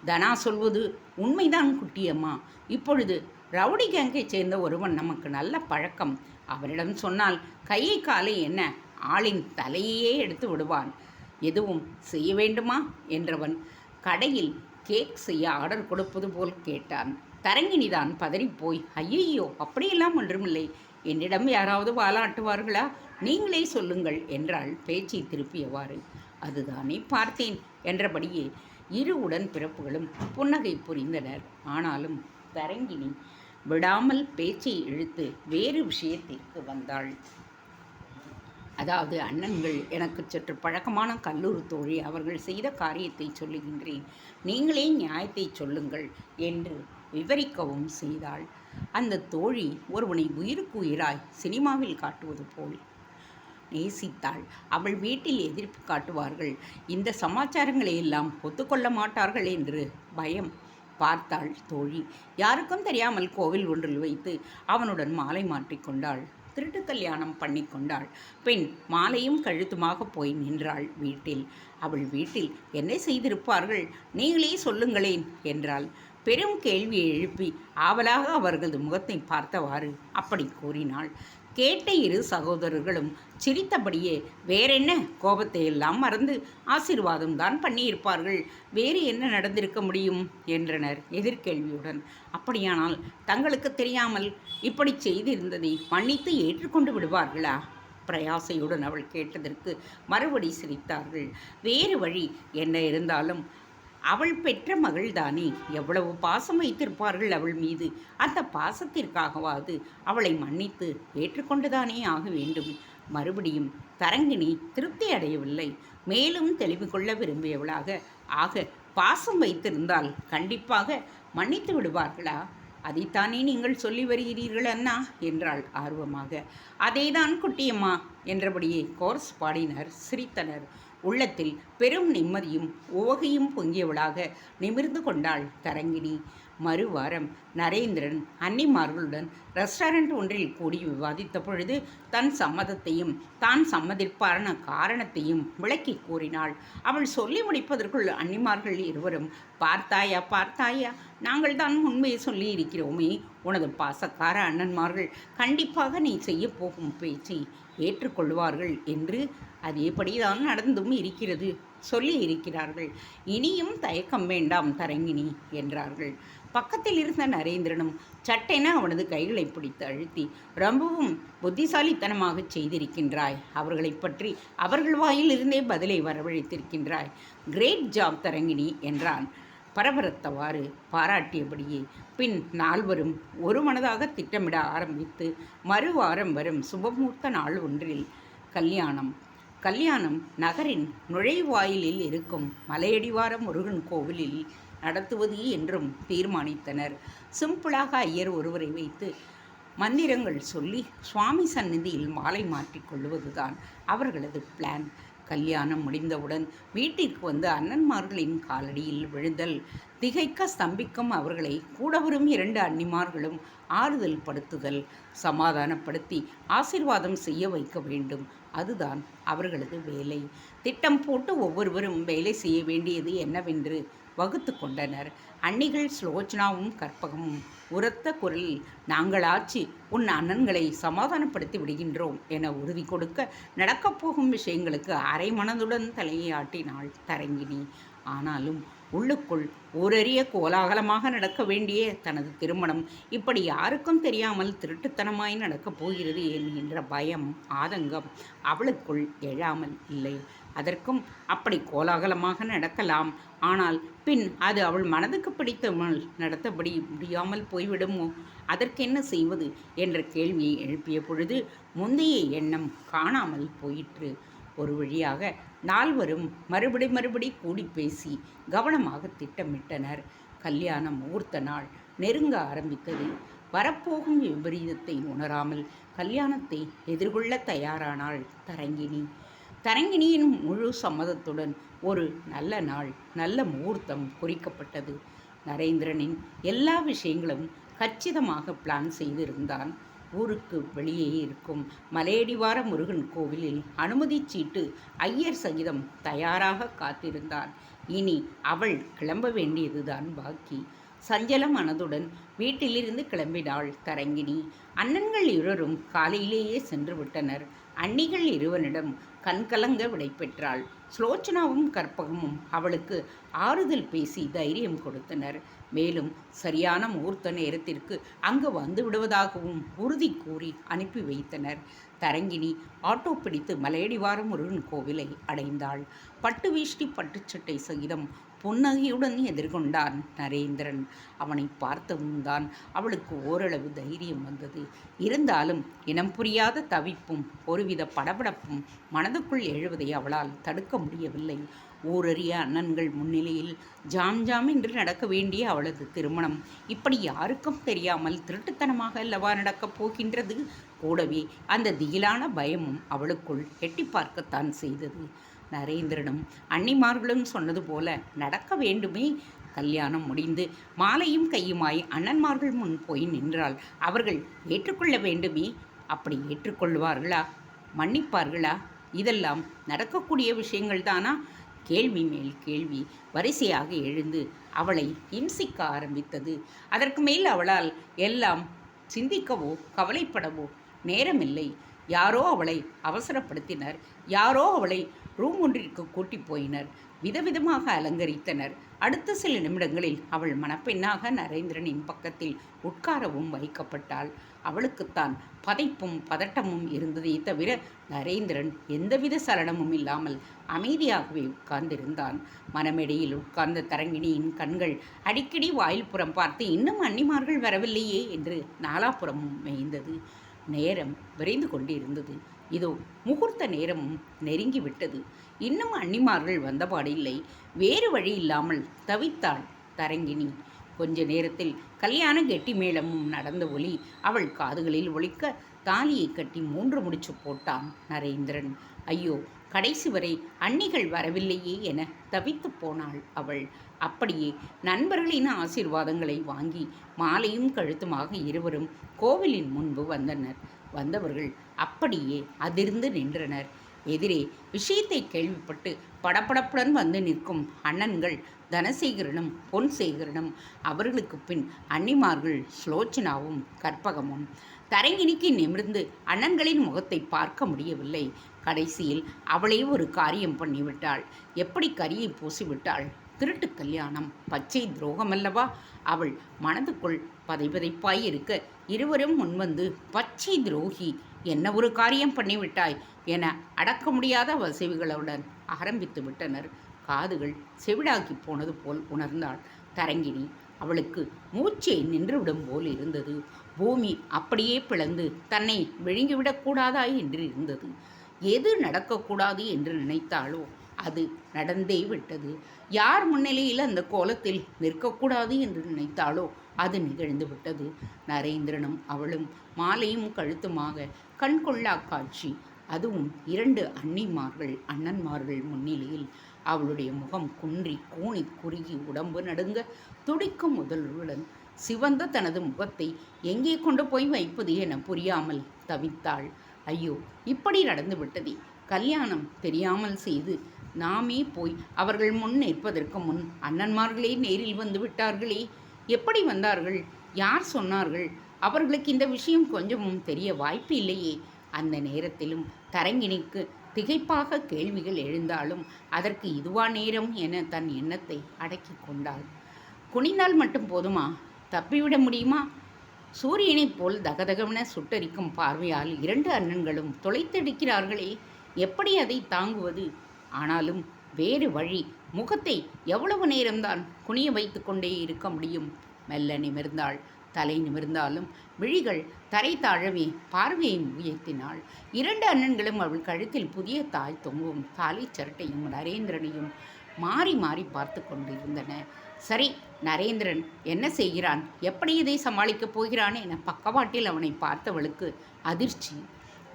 Speaker 1: தனா சொல்வது உண்மைதான் குட்டியம்மா. இப்பொழுது ரவுடி கேங்கை சேர்ந்த ஒருவன் நமக்கு நல்ல பழக்கம். அவனிடம் சொன்னால் கையை காலை என்ன ஆளின் தலையே எடுத்து விடுவான். எதுவும் செய்ய வேண்டுமா என்றவன் கடையில் கேக் செய்ய ஆர்டர் கொடுப்பது போல் கேட்டான். தரங்கினிதான் பதறிப்போய், ஐயையோ, அப்படியெல்லாம் ஒன்றுமில்லை. என்னிடம் யாராவது வாலாட்டுவார்களா? நீங்களே சொல்லுங்கள் என்றாள் பேச்சை திருப்பியவாறு. அதுதானே பார்த்தேன் என்றபடியே இரு உடன் பிறப்புகளும் புன்னகை புரிந்தனர். ஆனாலும் தரங்கினி விடாமல் பேச்சை இழுத்து வேறு விஷயத்திற்கு வந்தாள். அதாவது அண்ணன்கள் எனக்கு சற்று பழக்கமான கல்லூரி தோழி, அவர்கள் செய்த காரியத்தை சொல்லுகின்றேன், நீங்களே நியாயத்தை சொல்லுங்கள் என்று விவரிக்கவும் செய்தாள். அந்த தோழி ஒருவனை உயிருக்கு உயிராய் சினிமாவில் காட்டுவது போல் நேசித்தாள். அவள் வீட்டில் எதிர்ப்பு காட்டுவார்கள், இந்த சமாச்சாரங்களை எல்லாம் ஒத்துக்கொள்ள மாட்டார்கள் என்று பயம். பார்த்தாள் தோழி. யாருக்கும் தெரியாமல் கோவில் ஒன்றில் வைத்து அவனுடன் மாலை மாற்றிக்கொண்டாள். திருட்டு கல்யாணம் பண்ணி கொண்டாள். பெண் மாலையும் கழுத்துமாக போய் நின்றாள் வீட்டில். அவள் வீட்டில் என்ன செய்திருப்பார்கள்? நீங்களே சொல்லுங்களேன் என்றாள். பெரும் கேள்வியை எழுப்பி ஆவலாக அவர்களது முகத்தை பார்த்தவாறு அப்படி கூறினாள். கேட்ட இரு சகோதரர்களும் சிரித்தபடியே வேறென்ன, கோபத்தை எல்லாம் மறந்து ஆசீர்வாதம் தான் பண்ணியிருப்பார்கள், வேறு என்ன நடந்திருக்க முடியும் என்றனர் எதிர்கேள்வியுடன். அப்படியானால் தங்களுக்கு தெரியாமல் இப்படி செய்திருந்ததை மன்னித்து ஏற்றுக்கொண்டு விடுவார்களா? பிரயாசையுடன் அவள் கேட்டதற்கு மறுபடி சிரித்தார்கள். வேறு வழி என்ன இருந்தாலும் அவள் பெற்ற மகள்தானே, எவ்வளவு பாசம் வைத்திருப்பார்கள் அவள் மீது. அந்த பாசத்திற்காகவாது அவளை மன்னித்து ஏற்றுக்கொண்டுதானே ஆக வேண்டும். மறுபடியும் தரங்கிணி திருப்தி அடையவில்லை. மேலும் தெளிவு கொள்ள விரும்பியவளாக, ஆக பாசம் வைத்திருந்தால் கண்டிப்பாக மன்னித்து விடுவார்களா? அதைத்தானே நீங்கள் சொல்லி வருகிறீர்கள் அண்ணா என்றாள் ஆர்வமாக. அதேதான் குட்டியம்மா என்றபடியே கோர்ஸ் பாடினர், சிரித்தனர். உள்ளத்தில் பெரும் நிம்மதியும் உவகையும் பொங்கியவளாக நிமிர்ந்து கொண்டாள் தரங்கிணி. மறுவாரம் நரேந்திரன் அன்னிமார்களுடன் ரெஸ்டாரண்ட் ஒன்றில் கூடி விவாதித்த பொழுது தன் சம்மதத்தையும் தான் சம்மதிப்பான காரணத்தையும் விளக்கி கூறினாள். அவள் சொல்லி முடிப்பதற்குள் அன்னிமார்கள் இருவரும், பார்த்தாயா பார்த்தாயா, நாங்கள் தான் உண்மையை சொல்லி இருக்கிறோமே, உனது பாசக்கார அண்ணன்மார்கள் கண்டிப்பாக நீ செய்ய போகும் பேச்சை ஏற்றுக்கொள்வார்கள் என்று அதேபடிதான் நடந்தும் இருக்கிறது, சொல்லி இருக்கிறார்கள். இனியும் தயக்கம் வேண்டாம் தரங்கினி என்றார்கள். பக்கத்தில் இருந்த நரேந்திரனும் சட்டென அவனது கைகளை பிடித்து அழுத்தி, ரொம்பவும் புத்திசாலித்தனமாக செய்திருக்கின்றாய், அவர்களை பற்றி அவர்கள் வாயில் இருந்தே பதிலை வரவழைத்திருக்கின்றாய், கிரேட் ஜாப் தரங்கினி என்றான் பரபரத்தவாறு பாராட்டியபடியே. பின் நால்வரும் ஒரு மனதாக திட்டமிட ஆரம்பித்து மறுவாரம் வரும் சுபமுகூர்த்த நாள் ஒன்றில் கல்யாணம் நகரின் நுழைவாயிலில் இருக்கும் மலையடிவார முருகன் கோவிலில் நடத்துவது என்றும் தீர்மானித்தனர். சிம்பிளாக ஐயர் ஒருவரை வைத்து மந்திரங்கள் சொல்லி சுவாமி சந்நிதியில் மாலை மாற்றிக்கொள்வதுதான் அவர்களது பிளான். கல்யாணம் முடிந்தவுடன் வீட்டிற்கு வந்து அண்ணன்மார்களின் காலடியில் விழுதல், திகைக்க ஸ்தம்பிக்கும் அவர்களை கூட வரும் 2 அன்னிமார்களும் ஆறுதல் படுத்துதல், சமாதானப்படுத்தி ஆசீர்வாதம் செய்ய வைக்க வேண்டும். அதுதான் அவர்களது வேலை. திட்டம் போட்டு ஒவ்வொருவரும் வேலை செய்ய வேண்டியது என்னவென்று வகுத்து கொண்டனர். அன்னிகள் ஸ்லோச்சனாவும் கற்பகமும் உரத்த குரலில், நாங்களாச்சு உன் அண்ணன்களை சமாதானப்படுத்தி விடுகின்றோம் என உறுதி கொடுக்க, நடக்கப்போகும் விஷயங்களுக்கு அரை மனதுடன் தலையை ஆட்டினாள் தரங்கினி. ஆனாலும் உள்ளுக்குள் ஊரறிய கோலாகலமாக நடக்க வேண்டிய தனது திருமணம் இப்படி யாருக்கும் தெரியாமல் திருட்டுத்தனமாய் நடக்கப் போகிறது என்கின்ற பயம், ஆதங்கம் அவளுக்குள் எழாமல் இல்லை. அதற்கும் அப்படி கோலாகலமாக நடக்கலாம், ஆனால் பின் அது அவள் மனதுக்கு பிடித்தமல் நடத்தபடி முடியாமல் போய்விடுமோ, அதற்கென்ன செய்வது என்ற கேள்வியை எழுப்பிய பொழுது முந்தைய எண்ணம் காணாமல் போயிற்று. ஒரு வழியாக நால்வரும் மறுபடி கூடி பேசி கவனமாக திட்டமிட்டனர். கல்யாண முகூர்த்த நாள் நெருங்க ஆரம்பித்தது. வரப்போகும் விபரீதத்தை உணராமல் கல்யாணத்தை எதிர்கொள்ள தயாரானாள் தரங்கிணியின் முழு சம்மதத்துடன் ஒரு நல்ல நாள், நல்ல முகூர்த்தம் குறிக்கப்பட்டது. நரேந்திரனின் எல்லா விஷயங்களும் கச்சிதமாக பிளான் செய்திருந்தான். ஊருக்கு வெளியே இருக்கும் மலையடிவார முருகன் கோவிலில் அனுமதி சீட்டு ஐயர் சகிதம் தயாராக காத்திருந்தான். இனி அவள் கிளம்ப வேண்டியதுதான் பாக்கி. சஞ்சல மனதுடன் வீட்டிலிருந்து கிளம்பினாள் தரங்கிணி. அண்ணன்கள் இருவரும் காலையிலேயே சென்று விட்டனர். அன்னிகள் இருவனிடம் கண்கலங்க விடை பெற்றாள். ஸ்லோச்சனாவும் கற்பகமும் அவளுக்கு ஆறுதல் பேசி தைரியம் கொடுத்தனர். மேலும் சரியான முகூர்த்த நேரத்திற்கு அங்கு வந்து விடுவதாகவும் உறுதி கூறி அனுப்பி வைத்தனர். தரங்கிணி ஆட்டோ பிடித்து மலையடிவார முருகன் கோவிலை அடைந்தாள். பட்டு வேஷ்டி பட்டுச்சட்டை சகிதம் புன்னகையுடன் எதிர்கொண்டான் நரேந்திரன். அவனை பார்த்ததும் தான் அவளுக்கு ஓரளவு தைரியம் வந்தது. இருந்தாலும் இனம் புரியாத தவிப்பும் ஒருவித படபடப்பும் மனதுக்குள் எழுவதை அவளால் தடுக்க முடியவில்லை. ஊரறிய அண்ணன்கள் முன்னிலையில் ஜாம் என்று நடக்க வேண்டிய அவளது திருமணம் இப்படி யாருக்கும் தெரியாமல் திருட்டுத்தனமாக அல்லவா நடக்கப் போகின்றது. கூடவே அந்த திகிலான பயமும் அவளுக்குள் எட்டி பார்க்கத்தான் செய்தது. நரேந்திரனும் அன்னிமார்களும் சொன்னது போல நடக்க வேண்டுமே. கல்யாணம் முடிந்து மாலையும் கையுமாய் அண்ணன்மார்கள் முன் போய் நின்றால் அவர்கள் ஏற்றுக்கொள்ள வேண்டுமே. அப்படி ஏற்றுக்கொள்வார்களா, மன்னிப்பார்களா? இதெல்லாம் நடக்கக்கூடிய விஷயங்கள் தானா? கேள்வி மேல் கேள்வி வரிசையாக எழுந்து அவளை இம்சிக்க ஆரம்பித்தது. அதற்கு மேல் அவளால் எல்லாம் சிந்திக்கவோ கவலைப்படவோ நேரமில்லை. யாரோ அவளை அவசரப்படுத்தினர். யாரோ அவளை ரூம் ஒன்றிற்கு கூட்டி போயினர். விதவிதமாக அலங்கரித்தனர். அடுத்த சில நிமிடங்களில் அவள் மணப்பெண்ணாக நரேந்திரனின் பக்கத்தில் உட்காரவும் வைக்கப்பட்டாள். அவளுக்குத்தான் பதைப்பும் பதட்டமும் இருந்ததே தவிர நரேந்திரன் எந்தவித சலனமும் இல்லாமல் அமைதியாகவே உட்கார்ந்திருந்தான். மணமேடையில் உட்கார்ந்த தரங்கிணியின் கண்கள் அடிக்கடி வாயில்புறம் பார்த்து இன்னும் அன்னிமார்கள் வரவில்லையே என்று நாலாபுறமும் மேய்ந்தது. நேரம் விரைந்து கொண்டிருந்தது. இதோ முகூர்த்த நேரமும் நெருங்கிவிட்டது. இன்னும் அன்னிமார்கள் வந்தபாடில்லை. வேறு வழி இல்லாமல் தவித்தாள் தரங்கிணி. கொஞ்ச நேரத்தில் கல்யாண கெட்டி மேளமும் நடந்த ஒலி அவள் காதுகளில் ஒலிக்க தாலியை கட்டி 3 முடிச்சு போட்டான் நரேந்திரன். ஐயோ, கடைசி வரை அன்னிகள் வரவில்லையே என தவித்து போனாள் அவள். அப்படியே நண்பர்களின் ஆசீர்வாதங்களை வாங்கி மாலையும் கழுத்துமாக இருவரும் கோவிலின் முன்பு வந்தனர். வந்தவர்கள் அப்படியே அதிர்ந்து நின்றனர். எதிரே விஷயத்தை கேள்விப்பட்டு படபடப்புடன் வந்து நிற்கும் அண்ணன்கள் தனசேகரனும் பொன்சேகரனும், அவர்களுக்கு பின் அன்னிமார்கள் ஸ்லோச்சனாவும் கற்பகமும். தரங்கிணிக்கு நிமிர்ந்து அண்ணன்களின் முகத்தை பார்க்க முடியவில்லை. கடைசியில் அவளே ஒரு காரியம் பண்ணிவிட்டாள். எப்படி கரியை பூசிவிட்டாள். திருட்டு கல்யாணம், பச்சை துரோகமல்லவா? அவள் மனதுக்குள் பதைபதைப்பாய் இருக்க இருவரும் முன்வந்து, பச்சை துரோகி, என்ன ஒரு காரியம் பண்ணிவிட்டாய் என அடக்க முடியாத வசைவுகளுடன் ஆரம்பித்து விட்டனர். காதுகள் செவிடாக்கி போனது போல் உணர்ந்தாள் தரங்கிணி. அவளுக்கு மூச்சை நின்றுவிடும் போல் இருந்தது. பூமி அப்படியே பிளந்து தன்னை விழுங்கிவிடக்கூடாதா என்று இருந்தது. எது நடக்கக்கூடாது என்று நினைத்தாளோ அது நடந்தே விட்டது. யார் முன்னிலையில் அந்த கோலத்தில் நிற்கக்கூடாது என்று நினைத்தாளோ அது நிகழ்ந்து விட்டது. நரேந்திரனும் அவளும் மாலையும் கழுத்துமாக கண்கொள்ளா காட்சி. அதுவும் 2 அண்ணன்மார்கள் முன்னிலையில். அவளுடைய முகம் குன்றி கூனி குறுகி உடம்பு நடுங்க துடிக்கும் முதல்களுடன் சிவந்த தனது முகத்தை எங்கே கொண்டு போய் வைப்பது என புரியாமல் தவித்தாள். ஐயோ, இப்படி நடந்து விட்டதே! கல்யாணம் தெரியாமல் செய்து நாமே போய் அவர்கள் முன் நிற்பதற்கு முன் அண்ணன்மார்களே நேரில் வந்து விட்டார்களே! எப்படி வந்தார்கள்? யார் சொன்னார்கள்? அவர்களுக்கு இந்த விஷயம் கொஞ்சமும் தெரிய வாய்ப்பு இல்லையே. அந்த நேரத்திலும் தரங்கிணிக்கு திகைப்பாக கேள்விகள் எழுந்தாலும் அதற்கு இதுவா நேரம் என தன் எண்ணத்தை அடக்கி கொண்டாள். குனிந்தால் மட்டும் போதுமா? தப்பிவிட முடியுமா? சூரியனைப் போல் தகதகவென சுட்டரிக்கும் பார்வையால் 2 அண்ணன்களும் தொலைத்தெடுக்கிறார்களே, எப்படி அதை தாங்குவது? ஆனாலும் வேறு வழி. முகத்தை எவ்வளவு நேரம்தான் குனிய வைத்து கொண்டே இருக்க முடியும்? மெல்ல நிமிர்ந்தாள். தலை நிமிர்ந்தாலும் விழிகள் தரை தாழவே பார்வையை உயர்த்தினாள். 2 அண்ணன்களும் அவள் கழுத்தில் புதிய தாய் தொங்கும் தாலி சரட்டையும் நரேந்திரனையும் மாறி மாறி பார்த்து கொண்டிருந்தன. சரி, நரேந்திரன் என்ன செய்கிறான்? எப்படி இதை சமாளிக்கப் போகிறான் என பக்கவாட்டில் அவனை பார்த்தவளுக்கு அதிர்ச்சி.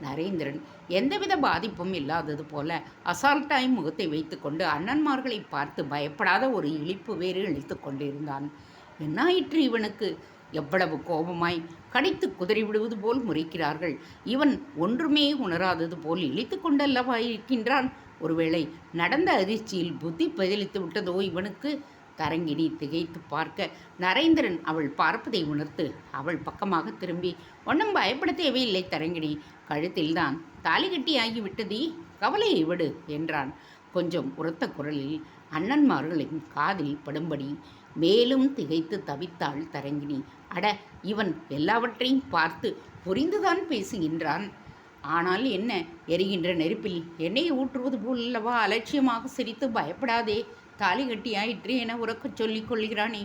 Speaker 1: நரேந்திரன் எந்தவித பாதிப்பும் இல்லாதது போல அசால்ட்டாய் முகத்தை வைத்துக்கொண்டு அண்ணன்மார்களை பார்த்து பயப்படாத ஒரு இழிப்பு வேறு இழித்து கொண்டிருந்தான். என்னாயிற்று இவனுக்கு? எவ்வளவு கோபமாய் கடித்து குதறிவிடுவது போல் முறைக்கிறார்கள். இவன் ஒன்றுமே உணராதது போல் இழித்து கொண்டல்லவா இருக்கின்றான். ஒருவேளை நடந்த அதிர்ச்சியில் புத்தி பதிலித்து விட்டதோ இவனுக்கு? தரங்கிணி திகைத்து பார்க்க நரேந்திரன் அவள் பார்ப்பதை உணர்த்து அவள் பக்கமாக திரும்பி, ஒன்றும் பயப்பட தேவையில்லை தரங்கிணி, கழுத்தில்தான் தாலி கட்டி ஆகிவிட்டதே, கவலையை விடு என்றான் கொஞ்சம் உரத்த குரலில். அண்ணன்மார்களின் காதில் படும்படி மேலும் திகைத்து தவித்தாள் தரங்கிணி. அட, இவன் எல்லாவற்றையும் பார்த்து புரிந்துதான் பேசுகின்றான். ஆனால் என்ன, எரிகின்ற நெருப்பில் எண்ணெயை ஊற்றுவது போல்லவா அலட்சியமாக சிரித்து பயப்படாதே, தாலி கட்டியாயிற்று என உறக்கச் சொல்லிக் கொள்கிறானே.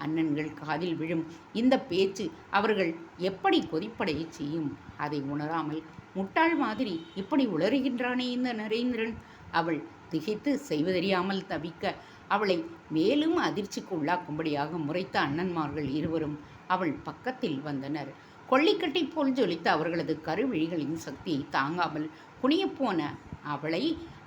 Speaker 1: அண்ணன்கள் காதில் விழும் இந்த பேச்சு அவர்கள் எப்படி கொதிப்படைய செய்யும்? அதை உணராமல் முட்டாள் மாதிரி இப்படி உளறுகின்றானே இந்த நரேந்திரன். அவள் திகைத்து செய்வதறியாமல் தவிக்க அவளை மேலும் அதிர்ச்சிக்கு உள்ளாக்கும்படியாக முறைத்த அண்ணன்மார்கள் இருவரும் அவள் பக்கத்தில் வந்தனர். கொள்ளிக்கட்டை போல் ஜொலித்த அவர்களது கருவிழிகளின் சக்தியை தாங்காமல் குனியப்போன அவளை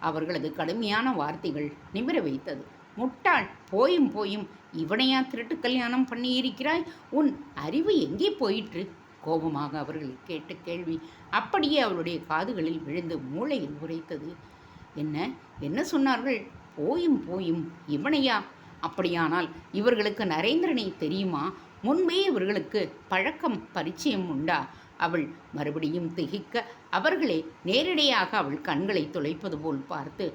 Speaker 1: அவர்களது கடுமையான வார்த்தைகள் நிமிர வைத்தது. முட்டாள், போயும் போயும் இவனையா திருட்டு கல்யாணம் பண்ணியிருக்கிறாய்? உன் அறிவு எங்கே போயிற்று? கோபமாக அவர்கள் கேட்ட கேள்வி அப்படியே அவளுடைய காதுகளில் விழுந்து மூளையில் உரைத்தது. என்ன சொன்னார்கள்? போயும் போயும் இவனையா? அப்படியானால் இவர்களுக்கு நரேந்திரனை தெரியுமா? முன்பே இவர்களுக்கு பழக்கம் பரிச்சயம் உண்டா? அவள் மறுபடியும் திகைக்க அவர்களே நேரடியாக அவள் கண்களை துளைப்பது போல் பார்த்து,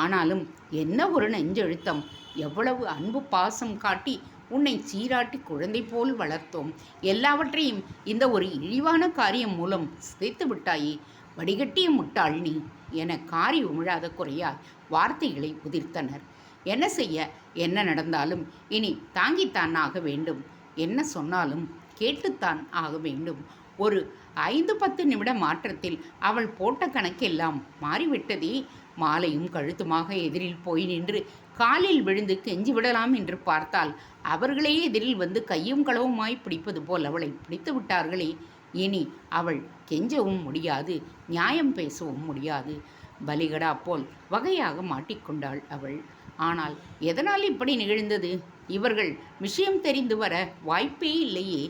Speaker 1: ஆனாலும் என்ன ஒரு நெஞ்செழுத்தம், எவ்வளவு அன்பு பாசம் காட்டி உன்னை சீராட்டி குழந்தை போல் வளர்த்தோம், எல்லாவற்றையும் இந்த ஒரு இழிவான காரியம் மூலம் சிதைத்து விட்டாயே, வடிகட்டிய முட்டாள் நீ என காரி உமிழாத குறையாய் வார்த்தைகளை உதிர்த்தனர். என்ன செய்ய, என்ன நடந்தாலும் இனி தாங்கித்தான் ஆக வேண்டும், என்ன சொன்னாலும் கேட்டுத்தான் ஆக வேண்டும். ஒரு 5-10 நிமிட மாற்றத்தில் அவள் போட்ட கணக்கெல்லாம் மாறிவிட்டதே. மாலையும் கழுத்துமாக எதிரில் போய் நின்று காலில் விழுந்து கெஞ்சி விடலாம் என்று பார்த்தால் அவர்களே எதிரில் வந்து கையும் களவுமாய் பிடிப்பது போல் அவளை பிடித்து விட்டார்களே. இனி அவள் கெஞ்சவும் முடியாது, நியாயம் பேசவும் முடியாது. பலிகடா போல் வகையாக மாட்டிக்கொண்டாள் அவள். ஆனால் எதனால் இப்படி நிகழ்ந்தது? இவர்கள் விஷயம் தெரிந்து வர வாய்ப்பே இல்லையே.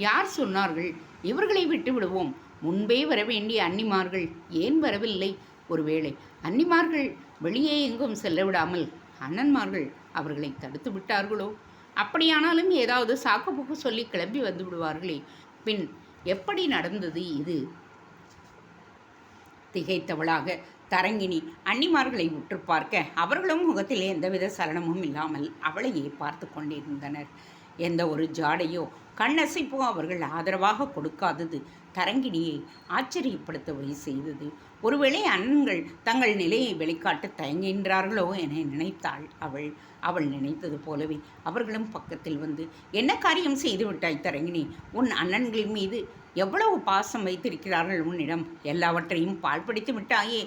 Speaker 1: யார் சொன்னார்கள்? இவர்களை விட்டு விடுவோம், முன்பே வர வேண்டிய அன்னிமார்கள் ஏன் வரவில்லை? ஒருவேளை அன்னிமார்கள் வெளியே எங்கும் செல்ல விடாமல் அண்ணன்மார்கள் அவர்களை தடுத்து விட்டார்களோ? அப்படியானாலும் ஏதாவது சாக்குப்போக்கு சொல்லி கிளம்பி வந்து விடுவார்களே. பின் எப்படி நடந்தது இது? திகைத்தவளாக தரங்கினி அன்னிமார்களை உற்று பார்க்க அவர்களும் முகத்தில் எந்தவித சலனமும் இல்லாமல் அவளையே பார்த்து கொண்டிருந்தனர். எந்த ஒரு ஜாடையோ கண்ணசைப்போ அவர்கள் ஆதரவாக கொடுக்காதது தரங்கினியை ஆச்சரியப்படுத்தவை செய்தது. ஒருவேளை அண்ணன்கள் தங்கள் நிலையை வெளிக்காட்ட தயங்குகின்றார்களோ என நினைத்தாள் அவள். அவள் நினைத்தது போலவே அவர்களும் பக்கத்தில் வந்து, என்ன காரியம் செய்து விட்டாய் தரங்கினி? உன் அண்ணன்களின் மீது எவ்வளவு பாசம் வைத்திருக்கிறார்கள் உன்னிடம், எல்லாவற்றையும் பாழ்படுத்தி விட்டாயே,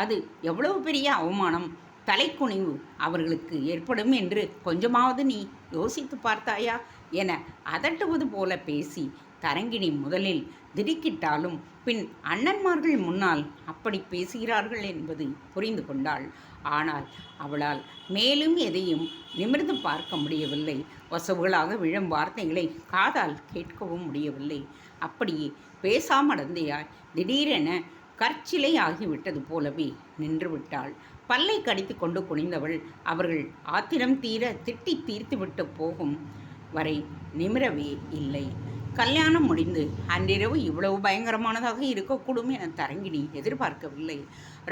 Speaker 1: அது எவ்வளவு பெரிய அவமானம், தலைக்குனிவு அவர்களுக்கு ஏற்படும் என்று கொஞ்சமாவது நீ யோசித்து பார்த்தாயா என அதட்டுவது போல பேசி தரங்கினி முதலில் திடுக்கிட்டாலும் பின் அண்ணன்மார்கள் முன்னால் அப்படி பேசுகிறார்கள் என்பது புரிந்து கொண்டாள். ஆனால் அவளால் மேலும் எதையும் நிமிர்ந்து பார்க்க முடியவில்லை. வசவுகளாக விழும் வார்த்தைகளை காதால் கேட்கவும் முடியவில்லை. அப்படியே பேசாமடந்தையாய் திடீரென கற்சிலை ஆகிவிட்டது போலவே நின்று விட்டாள். பல்லை கடித்து கொண்டு குனிந்தவள் அவர்கள் ஆத்திரம் தீர திட்டி தீர்த்துவிட்டு போகும் வரை நிமிரவே இல்லை. கல்யாணம் முடிந்து அன்றிரவு இவ்வளவு பயங்கரமானதாக இருக்கக்கூடும் என தரங்கினி எதிர்பார்க்கவில்லை.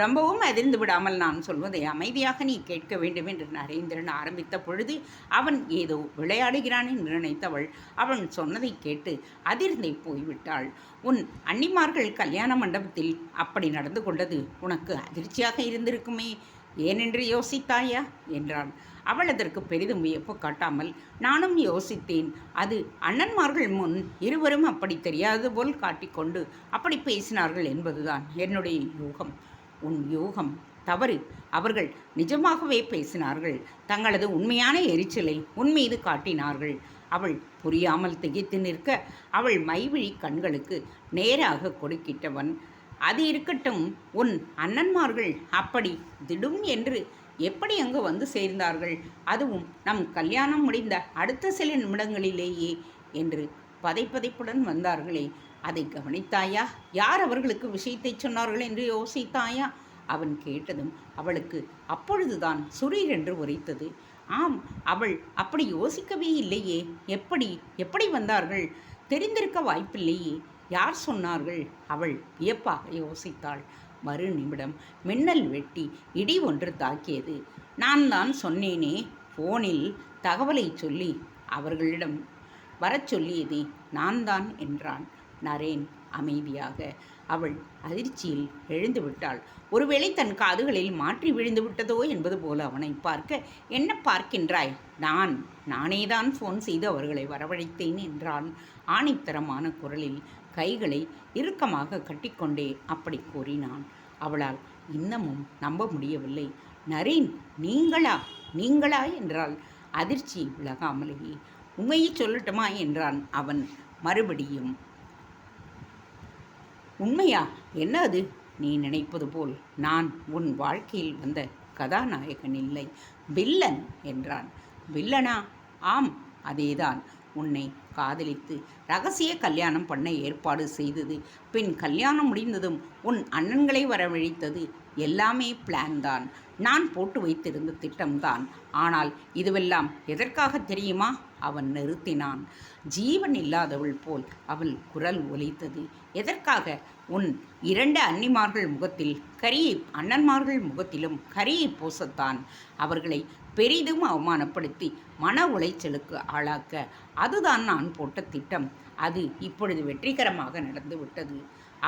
Speaker 1: ரொம்பவும் அதிர்ந்து விடாமல் நான் சொல்வதை அமைதியாக நீ கேட்க வேண்டும் என்று நரேந்திரன் ஆரம்பித்த பொழுது அவன் ஏதோ விளையாடுகிறான் என்று நினைத்தவள் அவன் சொன்னதை கேட்டு அதிர்ந்தே போய்விட்டாள். உன் அன்னிமார்கள் கல்யாண மண்டபத்தில் அப்படி நடந்து கொண்டது உனக்கு அதிர்ச்சியாக இருந்திருக்குமே, ஏனென்று யோசித்தாயா என்றான். அவள் அதற்கு பெரிதும் வியப்பு காட்டாமல், நானும் யோசித்தேன். அது அண்ணன்மார்கள் முன் இருவரும் அப்படி தெரியாதது போல் காட்டிக்கொண்டு அப்படி பேசினார்கள் என்பதுதான் என்னுடைய யூகம். உன் யூகம் தவறு. அவர்கள் நிஜமாகவே பேசினார்கள். தங்களது உண்மையான எரிச்சலை உன்மீது காட்டினார்கள். அவள் புரியாமல் திகைத்து நிற்க அவள் மைவிழி கண்களுக்கு நேராக கொடுக்கிட்டவன், அது இருக்கட்டும், உன் அண்ணன்மார்கள் அப்படி திடும் என்று எப்படி அங்கு வந்து சேர்ந்தார்கள், அதுவும் நம் கல்யாணம் முடிந்த அடுத்த சில நிமிடங்களிலேயே என்று பதைப்பதைப்புடன் வந்தார்களே, அதை கவனித்தாயா? யார் அவர்களுக்கு விஷயத்தை சொன்னார்கள் என்று யோசித்தாயா? அவன் கேட்டதும் அவளுக்கு அப்பொழுதுதான் சுரீரென்று உரைத்தது. ஆம், அவள் அப்படி யோசிக்கவே இல்லையே. எப்படி எப்படி வந்தார்கள்? தெரிந்திருக்க வாய்ப்பில்லையே. யார் சொன்னார்கள்? அவள் வியப்பாக யோசித்தாள். மறு நிமிடம் மின்னல் வெட்டி இடி ஒன்று தாக்கியது. நான் தான் சொன்னேனே, போனில் தகவலை சொல்லி அவர்களிடம் வரச் சொல்லியதே நான் தான் என்றான் நரேன் அமைதியாக. அவள் அதிர்ச்சியில் எழுந்து விட்டாள். ஒருவேளை தன் காதுகளில் மாற்றி விழுந்து விட்டதோ என்பது போல அவனை பார்க்க, என்ன பார்க்கின்றாய்? நானேதான் ஃபோன் செய்து அவர்களை வரவழைத்தேன் என்றான் ஆணித்தரமான குரலில். கைகளை இறுக்கமாக கட்டிக்கொண்டே அப்படி கூறினான். அவளால் இன்னமும் நம்ப முடியவில்லை. நரேன், நீங்களா என்றாள் அதிர்ச்சி விலகாமலேயே. உண்மையை சொல்லட்டுமா என்றான் அவன் மறுபடியும். உண்மையா? என்ன அது? நீ நினைப்பது போல் நான் உன் வாழ்க்கையில் வந்த கதாநாயகன் இல்லை, வில்லன் என்றான். வில்லனா? ஆம், அதேதான். உன்னை காதலித்து ரகசிய கல்யாணம் பண்ண ஏற்பாடு செய்தது. பின் கல்யாணம் முடிந்ததும் உன் அண்ணன்களை வரவழைத்தது எல்லாமே பிளான் தான். நான் போட்டு வைத்திருந்த திட்டம்தான். ஆனால் இதுவெல்லாம் எதற்காக தெரியுமா? அவன் நிறுத்தினான். ஜீவன் இல்லாதவள் போல் அவள் குரல் ஒலித்தது. எதற்காக? உன் 2 அன்னிமார்கள் முகத்தில் கரியை, அண்ணன்மார்கள் முகத்திலும் கரியை பூசத்தான். அவர்களை பெரிதும் அவமானப்படுத்தி மன உளைச்சலுக்கு ஆளாக்க. அதுதான் நான் போட்ட திட்டம். அது இப்பொழுது வெற்றிகரமாக நடந்துவிட்டது.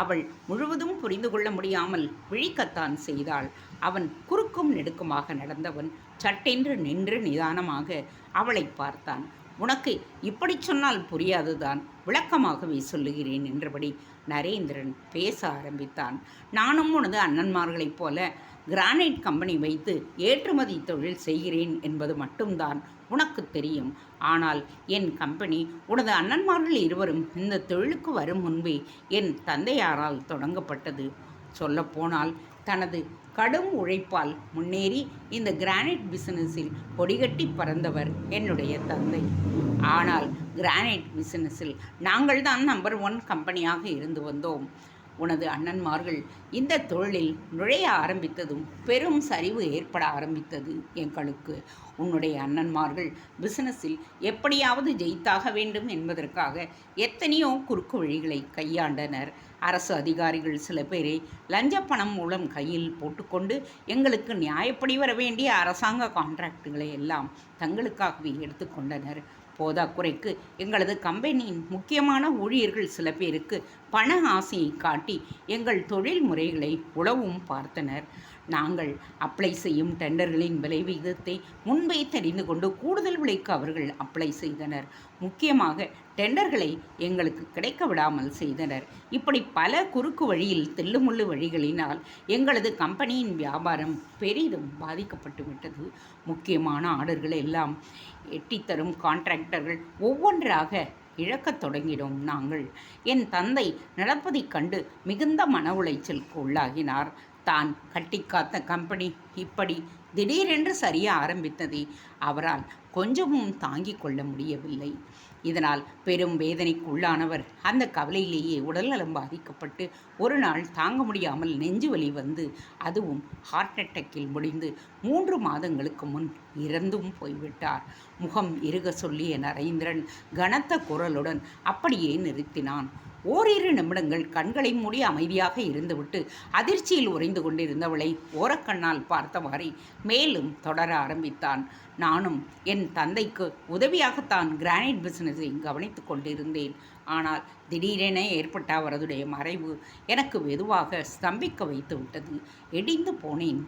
Speaker 1: அவள் முழுவதும் புரிந்து கொள்ள முடியாமல் விழிக்கத்தான் செய்தாள். அவன் குறுக்கும் நெடுக்குமாக நடந்தவன் சட்டென்று நின்று நிதானமாக அவளை பார்த்தான். உனக்கு இப்படி சொன்னால் புரியாதுதான், விளக்கமாகவே சொல்லுகிறேன் என்றபடி நரேந்திரன் பேச ஆரம்பித்தான். நானும் உனது அண்ணன்மார்களைப் போல கிரானைட் கம்பெனி வைத்து ஏற்றுமதி தொழில் செய்கிறேன் என்பது மட்டும்தான் உனக்கு தெரியும். ஆனால் என் கம்பெனி உனது அண்ணன்மார்கள் இருவரும் இந்த தொழிலுக்கு வரும் முன்பே என் தந்தையாரால் தொடங்கப்பட்டது. சொல்லப்போனால் தனது கடும் உழைப்பால் முன்னேறி இந்த கிரானைட் பிசினஸில் கொடிகட்டி பறந்தவர் என்னுடைய தந்தை. ஆனால் கிரானைட் பிசினஸில் நாங்கள் தான் நம்பர் 1 கம்பெனியாக இருந்து வந்தோம். உனது அண்ணன்மார்கள் இந்த தொழிலில் நுழைய ஆரம்பித்ததும் பெரும் சரிவு ஏற்பட ஆரம்பித்தது எங்களுக்கு. உன்னுடைய அண்ணன்மார்கள் பிசினஸில் எப்படியாவது ஜெயித்தாக வேண்டும் என்பதற்காக எத்தனையோ குறுக்கு வழிகளை கையாண்டனர். அரசு அதிகாரிகள் சில பேரை லஞ்ச பணம் மூலம் கையில் போட்டுக்கொண்டு எங்களுக்கு நியாயப்படி வர வேண்டிய அரசாங்க கான்ட்ராக்டுகளை எல்லாம் தங்களுக்காகவே எடுத்துக்கொண்டனர். போதாக்குறைக்கு எங்களது கம்பெனியின் முக்கியமான ஊழியர்கள் சில பேருக்கு பண ஆசையை காட்டி எங்கள் தொழில் முறைகளை உளவும் பார்த்தனர். நாங்கள் அப்ளை செய்யும் டெண்டர்களின் விலை விகிதத்தை முன்பே தெரிந்து கொண்டு கூடுதல் விலைக்கு அவர்கள் அப்ளை செய்தனர். முக்கியமாக டெண்டர்களை எங்களுக்கு கிடைக்க விடாமல் செய்தனர். இப்படி பல குறுக்கு வழியில் தில்லுமுள்ளு வழிகளினால் எங்களது கம்பெனியின் வியாபாரம் பெரிதும் பாதிக்கப்பட்டு விட்டது. முக்கியமான ஆர்டர்கள் எல்லாம் எட்டித்தரும் கான்ட்ராக்டர்கள் ஒவ்வொன்றாக இழக்கத் தொடங்கினோம் நாங்கள். என் தந்தை நடப்பதைக் கண்டு மிகுந்த மன உளைச்சலுக்கு உள்ளாகினார். தான் கட்டிக்காத்த கம்பெனி இப்படி திடீரென்று சரிய ஆரம்பித்ததை அவரால் கொஞ்சமும் தாங்கிக் கொள்ள முடியவில்லை. இதனால் பெரும் வேதனைக்கு உள்ளானவர் அந்த கவலையிலேயே உடல்நலம் பாதிக்கப்பட்டு ஒரு நாள் தாங்க முடியாமல் நெஞ்சு வலி வந்து அதுவும் ஹார்ட் அட்டாக்கில் முடிந்து 3 மாதங்களுக்கு முன் இறந்தும் போய்விட்டார். முகம் இறுக சொல்லிய நரேந்திரன் கனத்த குரலுடன் அப்படியே நிறுத்தினான். ஓரிரு நிமிடங்கள் கண்களை மூடி அமைதியாக இருந்துவிட்டு அதிர்ச்சியில் உறைந்து கொண்டிருந்தவளை ஓரக்கண்ணால் பார்த்தவாறே மேலும் தொடர ஆரம்பித்தான். நானும் என் தந்தைக்கு உதவியாகத்தான் கிரானைட் பிசினஸை கவனித்து கொண்டிருந்தேன். ஆனால் திடீரென ஏற்பட்ட அவரதுடைய மறைவு எனக்கு வெகுவாக ஸ்தம்பிக்க வைத்து விட்டது. இடிந்து போனேன்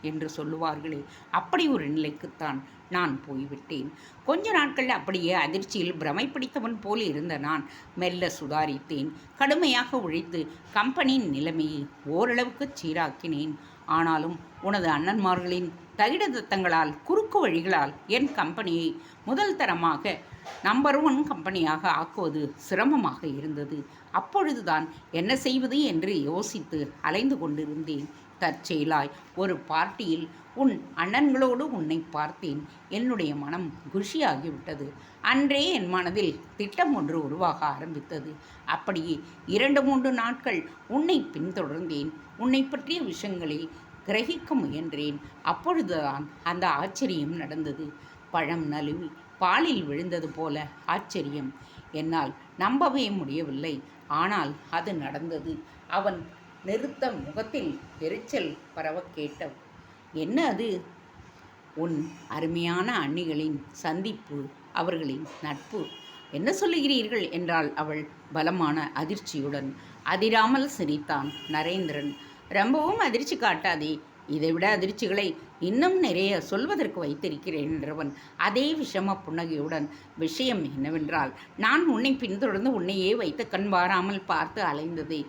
Speaker 1: என்று சொல்லுவார்களே, அப்படி ஒரு நிலைக்குத்தான் நான் போய்விட்டேன். கொஞ்ச நாட்கள் அப்படியே அதிர்ச்சியில் பிரமை பிடித்தவன் போல் இருந்த நான் மெல்ல சுதாரித்தேன். கடுமையாக உழைத்து கம்பெனியின் நிலைமையை ஓரளவுக்கு சீராக்கினேன். ஆனாலும் உனது அண்ணன்மார்களின் தகிடதத்தங்களால் குறுக்கு வழிகளால் என் கம்பெனியை முதல் தரமாக நம்பர் 1 கம்பெனியாக ஆக்குவது சிரமமாக இருந்தது. அப்பொழுதுதான் என்ன செய்வது என்று யோசித்து அலைந்து கொண்டிருந்தேன். தற்செயலாய் ஒரு பார்ட்டியில் உன் அண்ணன்களோடு உன்னை பார்த்தேன். என்னுடைய மனம் குஷியாகிவிட்டது. அன்றே என் மனதில் திட்டம் ஒன்று உருவாக ஆரம்பித்தது. அப்படியே 2-3 நாட்கள் உன்னை பின்தொடர்ந்தேன். உன்னை பற்றிய விஷயங்களை கிரகிக்க முயன்றேன். அப்பொழுதுதான் அந்த ஆச்சரியம் நடந்தது. பழம் நழுவி பாலில் விழுந்தது போல ஆச்சரியம். என்னால் நம்பவே முடியவில்லை. ஆனால் அது நடந்தது. அவன் நிறுத்த முகத்தில் எரிச்சல் பரவ கேட்டவ். என்ன அது? உன் அருமையான அண்ணிகளின் சந்திப்பு, அவர்களின் நட்பு. என்ன சொல்லுகிறீர்கள் என்றாள் அவள் பலமான அதிர்ச்சியுடன். அதிராமல் சிரித்தான் நரேந்திரன். ரொம்பவும் அதிர்ச்சி காட்டாதே. இதைவிட அதிர்ச்சிகளை இன்னும் நிறைய சொல்வதற்கு வைத்திருக்கிறேன் என்றவன் அதே விஷம புன்னகையுடன், விஷயம் என்னவென்றால், நான் உன்னை பின்தொடர்ந்து உன்னையே வைத்து கண் பாராமல் பார்த்து அலைந்ததே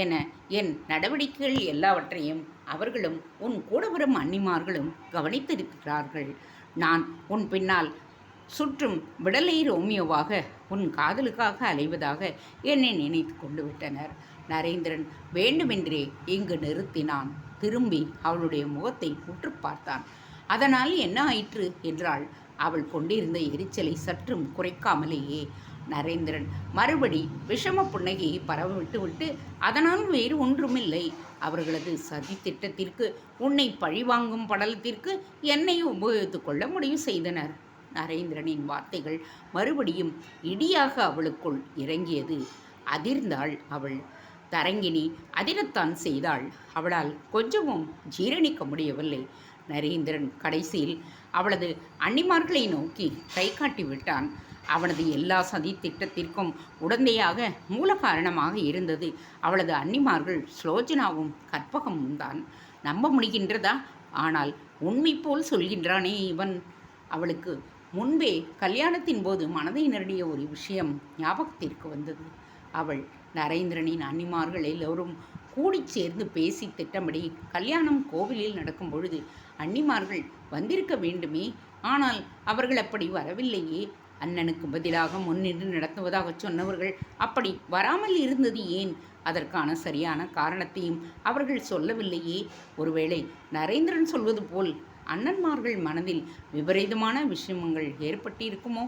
Speaker 1: என என் நடவடிக்கைகள் எல்லாவற்றையும் அவர்களும் உன் கூட வரும் அன்னிமார்களும் கவனித்திருக்கிறார்கள். நான் உன் பின்னால் சுற்றும் விடலை ரோமியோவாக உன் காதலுக்காக அலைவதாக என்னை நினைத்து கொண்டு விட்டனர். நரேந்திரன் வேண்டுமென்றே இங்கு நிறுத்தினான். திரும்பி அவளுடைய முகத்தை உற்று பார்த்தான். அதனால் என்ன ஆயிற்று என்றாள். அவள் கொண்டிருந்த எரிச்சலை சற்றும் குறைக்காமலேயே, நரேந்திரன் மறுபடி விஷம புன்னகையை பரவிட்டு அதனால் வேறு ஒன்றுமில்லை. அவர்களது சதி திட்டத்திற்கு உன்னை பழிவாங்கும் படலத்திற்கு என்னை உபயோகித்துக் கொள்ள முடிவு செய்தனர். நரேந்திரனின் வார்த்தைகள் மறுபடியும் இடியாக அவளுக்குள் இறங்கியது. அதிர்ந்தாள் அவள். தரங்கினி அதிரத்தான் செய்தாள். அவளால் கொஞ்சமும் ஜீரணிக்க முடியவில்லை. நரேந்திரன் கடைசியில் அவளது அன்னிமார்களை நோக்கி கை காட்டி விட்டான். அவனது எல்லா சதி திட்டத்திற்கும் உடந்தையாக மூல காரணமாக இருந்தது அவளது அன்னிமார்கள் ஸ்லோஜனாவும் கற்பகமும் தான். நம்ப முடிகின்றதா? ஆனால் உண்மை போல் சொல்கின்றானே இவன். அவளுக்கு முன்பே கல்யாணத்தின் போது மனதை நெருடிய ஒரு விஷயம் ஞாபகத்திற்கு வந்தது. அவள் நரேந்திரனின் அன்னிமார்கள் எல்லோரும் கூடி சேர்ந்து பேசி திட்டம்படி கல்யாணம் கோவிலில் நடக்கும் பொழுது அன்னிமார்கள் வந்திருக்க வேண்டுமே, ஆனால் அவர்கள் அப்படி வரவில்லையே. அண்ணனுக்கு பதிலாக முன்னின்று நடத்துவதாக சொன்னவர்கள் அப்படி வராமல் இருந்தது ஏன்? அதற்கான சரியான காரணத்தையும் அவர்கள் சொல்லவில்லையே. ஒருவேளை நரேந்திரன் சொல்வது போல் அண்ணன்மார்கள் மனதில் விபரீதமான விஷயங்கள் ஏற்பட்டிருக்குமோ?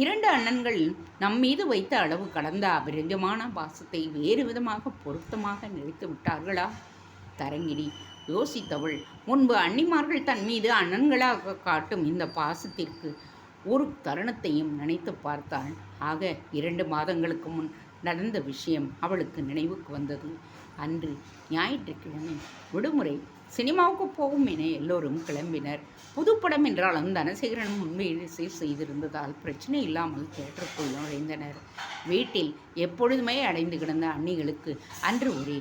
Speaker 1: இரண்டு அண்ணன்கள் நம்மீது வைத்த அளவு கடந்த அபரிதமான பாசத்தை வேறு விதமாக பொருத்தமாக நிறுத்து விட்டார்களா? தரங்கினி யோசித்தவள் முன்பு அன்னிமார்கள் தன் மீது அண்ணன்களாக காட்டும் இந்த பாசத்திற்கு ஒரு தருணத்தையும் நினைத்து பார்த்தாள். ஆக 2 மாதங்களுக்கு முன் நடந்த விஷயம் அவளுக்கு நினைவுக்கு வந்தது. அன்று ஞாயிற்றுக்கிழமை விடுமுறை. சினிமாவுக்கு போகும் என எல்லோரும் கிளம்பினர். புதுப்படம் என்றாலும் தனசேகரன் முன்பே செய்திருந்ததால் பிரச்சனை இல்லாமல் தேட்டருக்குள் நுழைந்தனர். வீட்டில் எப்பொழுதுமே அடைந்து கிடந்த அன்னிகளுக்கு அன்று ஒரே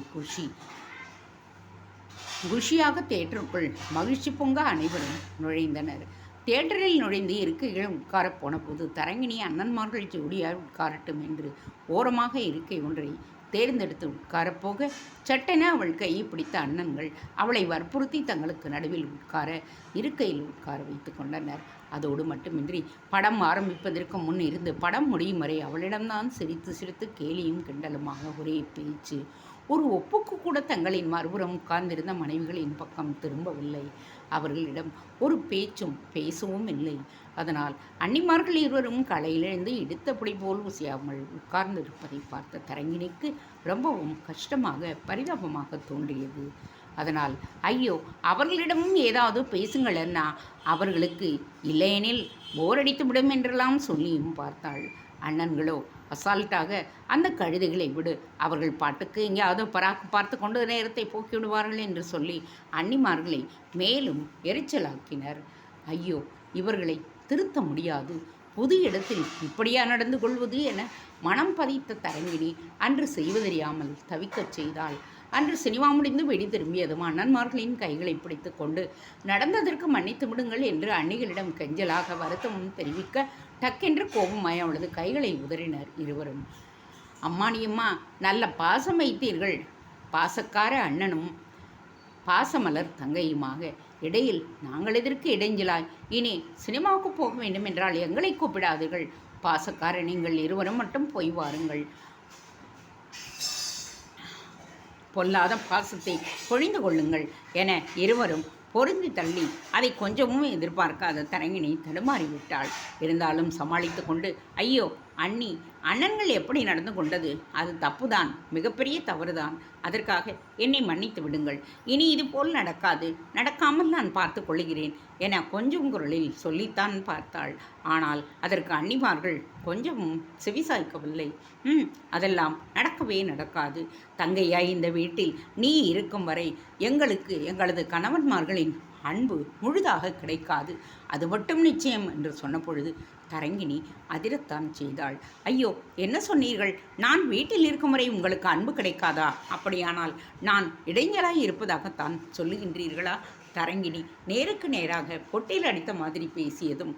Speaker 1: குஷியாக தேட்டருக்குள் மகிழ்ச்சி பொங்க அனைவரும் நுழைந்தனர். தியேட்டரில் நுழைந்து இருக்கைகள் உட்கார போன போது தரங்கினி அண்ணன்மார்கள் ஜோடியார் உட்காரட்டும் என்று ஓரமாக இருக்கை ஒன்றை தேர்ந்தெடுத்து உட்காரப்போக சட்டென அவள் கையை பிடித்த அண்ணன்கள் அவளை வற்புறுத்தி தங்களுக்கு நடுவில் இருக்கையில் உட்கார வைத்து கொண்டனர். அதோடு மட்டுமின்றி படம் ஆரம்பிப்பதற்கு முன் இருந்து படம் முடியும் வரை அவளிடம்தான் சிரித்து சிரித்து கேலியும் கிண்டலுமாக ஒரே பேச்சு. ஒரு ஒப்புக்கு கூட தங்களின் மறுபுறம் உட்கார்ந்திருந்த மனைவிகளின் பக்கம் திரும்பவில்லை. அவர்களிடம் ஒரு பேச்சும் பேசவும் இல்லை. அதனால் அன்னிமார்கள் இருவரும் களையிலிருந்து இடுத்தபடி போல் உசியாமல் உட்கார்ந்திருப்பதை பார்த்த தரங்கினிக்கு ரொம்பவும் கஷ்டமாக பரிதாபமாக தோன்றியது. அதனால் ஐயோ, அவர்களிடமும் ஏதாவது பேசுங்கள் அண்ணா, அவர்களுக்கு இல்லையெனில் போரடித்து விடும் என்றெல்லாம் சொல்லியும் பார்த்தாள். அண்ணன்களோ அசால்ட்டாக அந்த கழுதைகளை விடு, அவர்கள் பாட்டுக்கு எங்கேயாவது பராக்கு பார்த்து கொண்டு நேரத்தை போக்கிவிடுவார்கள் என்று சொல்லி அன்னிமார்களை மேலும் எரிச்சலாக்கினர். ஐயோ, இவர்களை திருத்த முடியாது, புது இடத்தில் இப்படியா நடந்து கொள்வது என மனம் பதித்த தரங்கினி அன்று செய்வதறியாமல் தவிக்கச் செய்தாள். அன்று சினிமா முடிந்து வெடி திரும்பியதும் அண்ணன்மார்களின் கைகளை பிடித்து கொண்டு நடந்ததற்கு மன்னித்து விடுங்கள் என்று அன்னிகளிடம் கெஞ்சலாக வருத்தமும் தெரிவிக்க டக்கென்று கோபமாய் அவளது கைகளை உதறினர் இருவரும். அம்மானியம்மா, நல்ல பாசம் வைத்தீர்கள். பாசக்கார அண்ணனும் பாசமலர் தங்கையுமாக இடையில் நாங்கள் எதற்கு இடைஞ்சலாய்? இனி சினிமாவுக்கு போக வேண்டும் என்றால் எங்களை கூப்பிடாதீர்கள். பாசக்கார நீங்கள் இருவரும் மட்டும் போய் வாருங்கள். பொல்லாத பாசத்தை பொழிந்து கொள்ளுங்கள் என இருவரும் பொருந்தி தள்ளி அதை கொஞ்சமும் எதிர்பார்க்காத தரங்கினி தடுமாறிவிட்டாள். இருந்தாலும் சமாளித்து கொண்டு, ஐயோ அண்ணி, அண்ணன்கள் எப்படி நடந்து கொண்டது அது தப்புதான், மிகப்பெரிய தவறுதான். அதற்காக என்னை மன்னித்து விடுங்கள். இனி இது போல் நடக்காது, நடக்காமல் நான் பார்த்து கொள்கிறேன் என கொஞ்சம் குரலில் சொல்லித்தான் பார்த்தாள். ஆனால் அதற்கு அன்னிமார்கள் கொஞ்சமும் செவிசாய்க்கவில்லை. அதெல்லாம் நடக்கவே நடக்காது. தங்கையாய் இந்த வீட்டில் நீ இருக்கும் வரை எங்களுக்கு எங்களது கணவன்மார்களின் அன்பு முழுதாக கிடைக்காது, அது மட்டும் நிச்சயம் என்று சொன்ன பொழுது தரங்கினி அதிரத்தான் செய்தாள். ஐயோ, என்ன சொன்னீர்கள்? நான் வீட்டில் இருக்கும் வரை உங்களுக்கு அன்பு கிடைக்காதா? அப்படியானால் நான் இடைஞ்சலாய் இருப்பதாகத்தான் சொல்லுகின்றீர்களா? தரங்கினி நேருக்கு நேராக பொட்டில் அடித்த மாதிரி பேசியதும்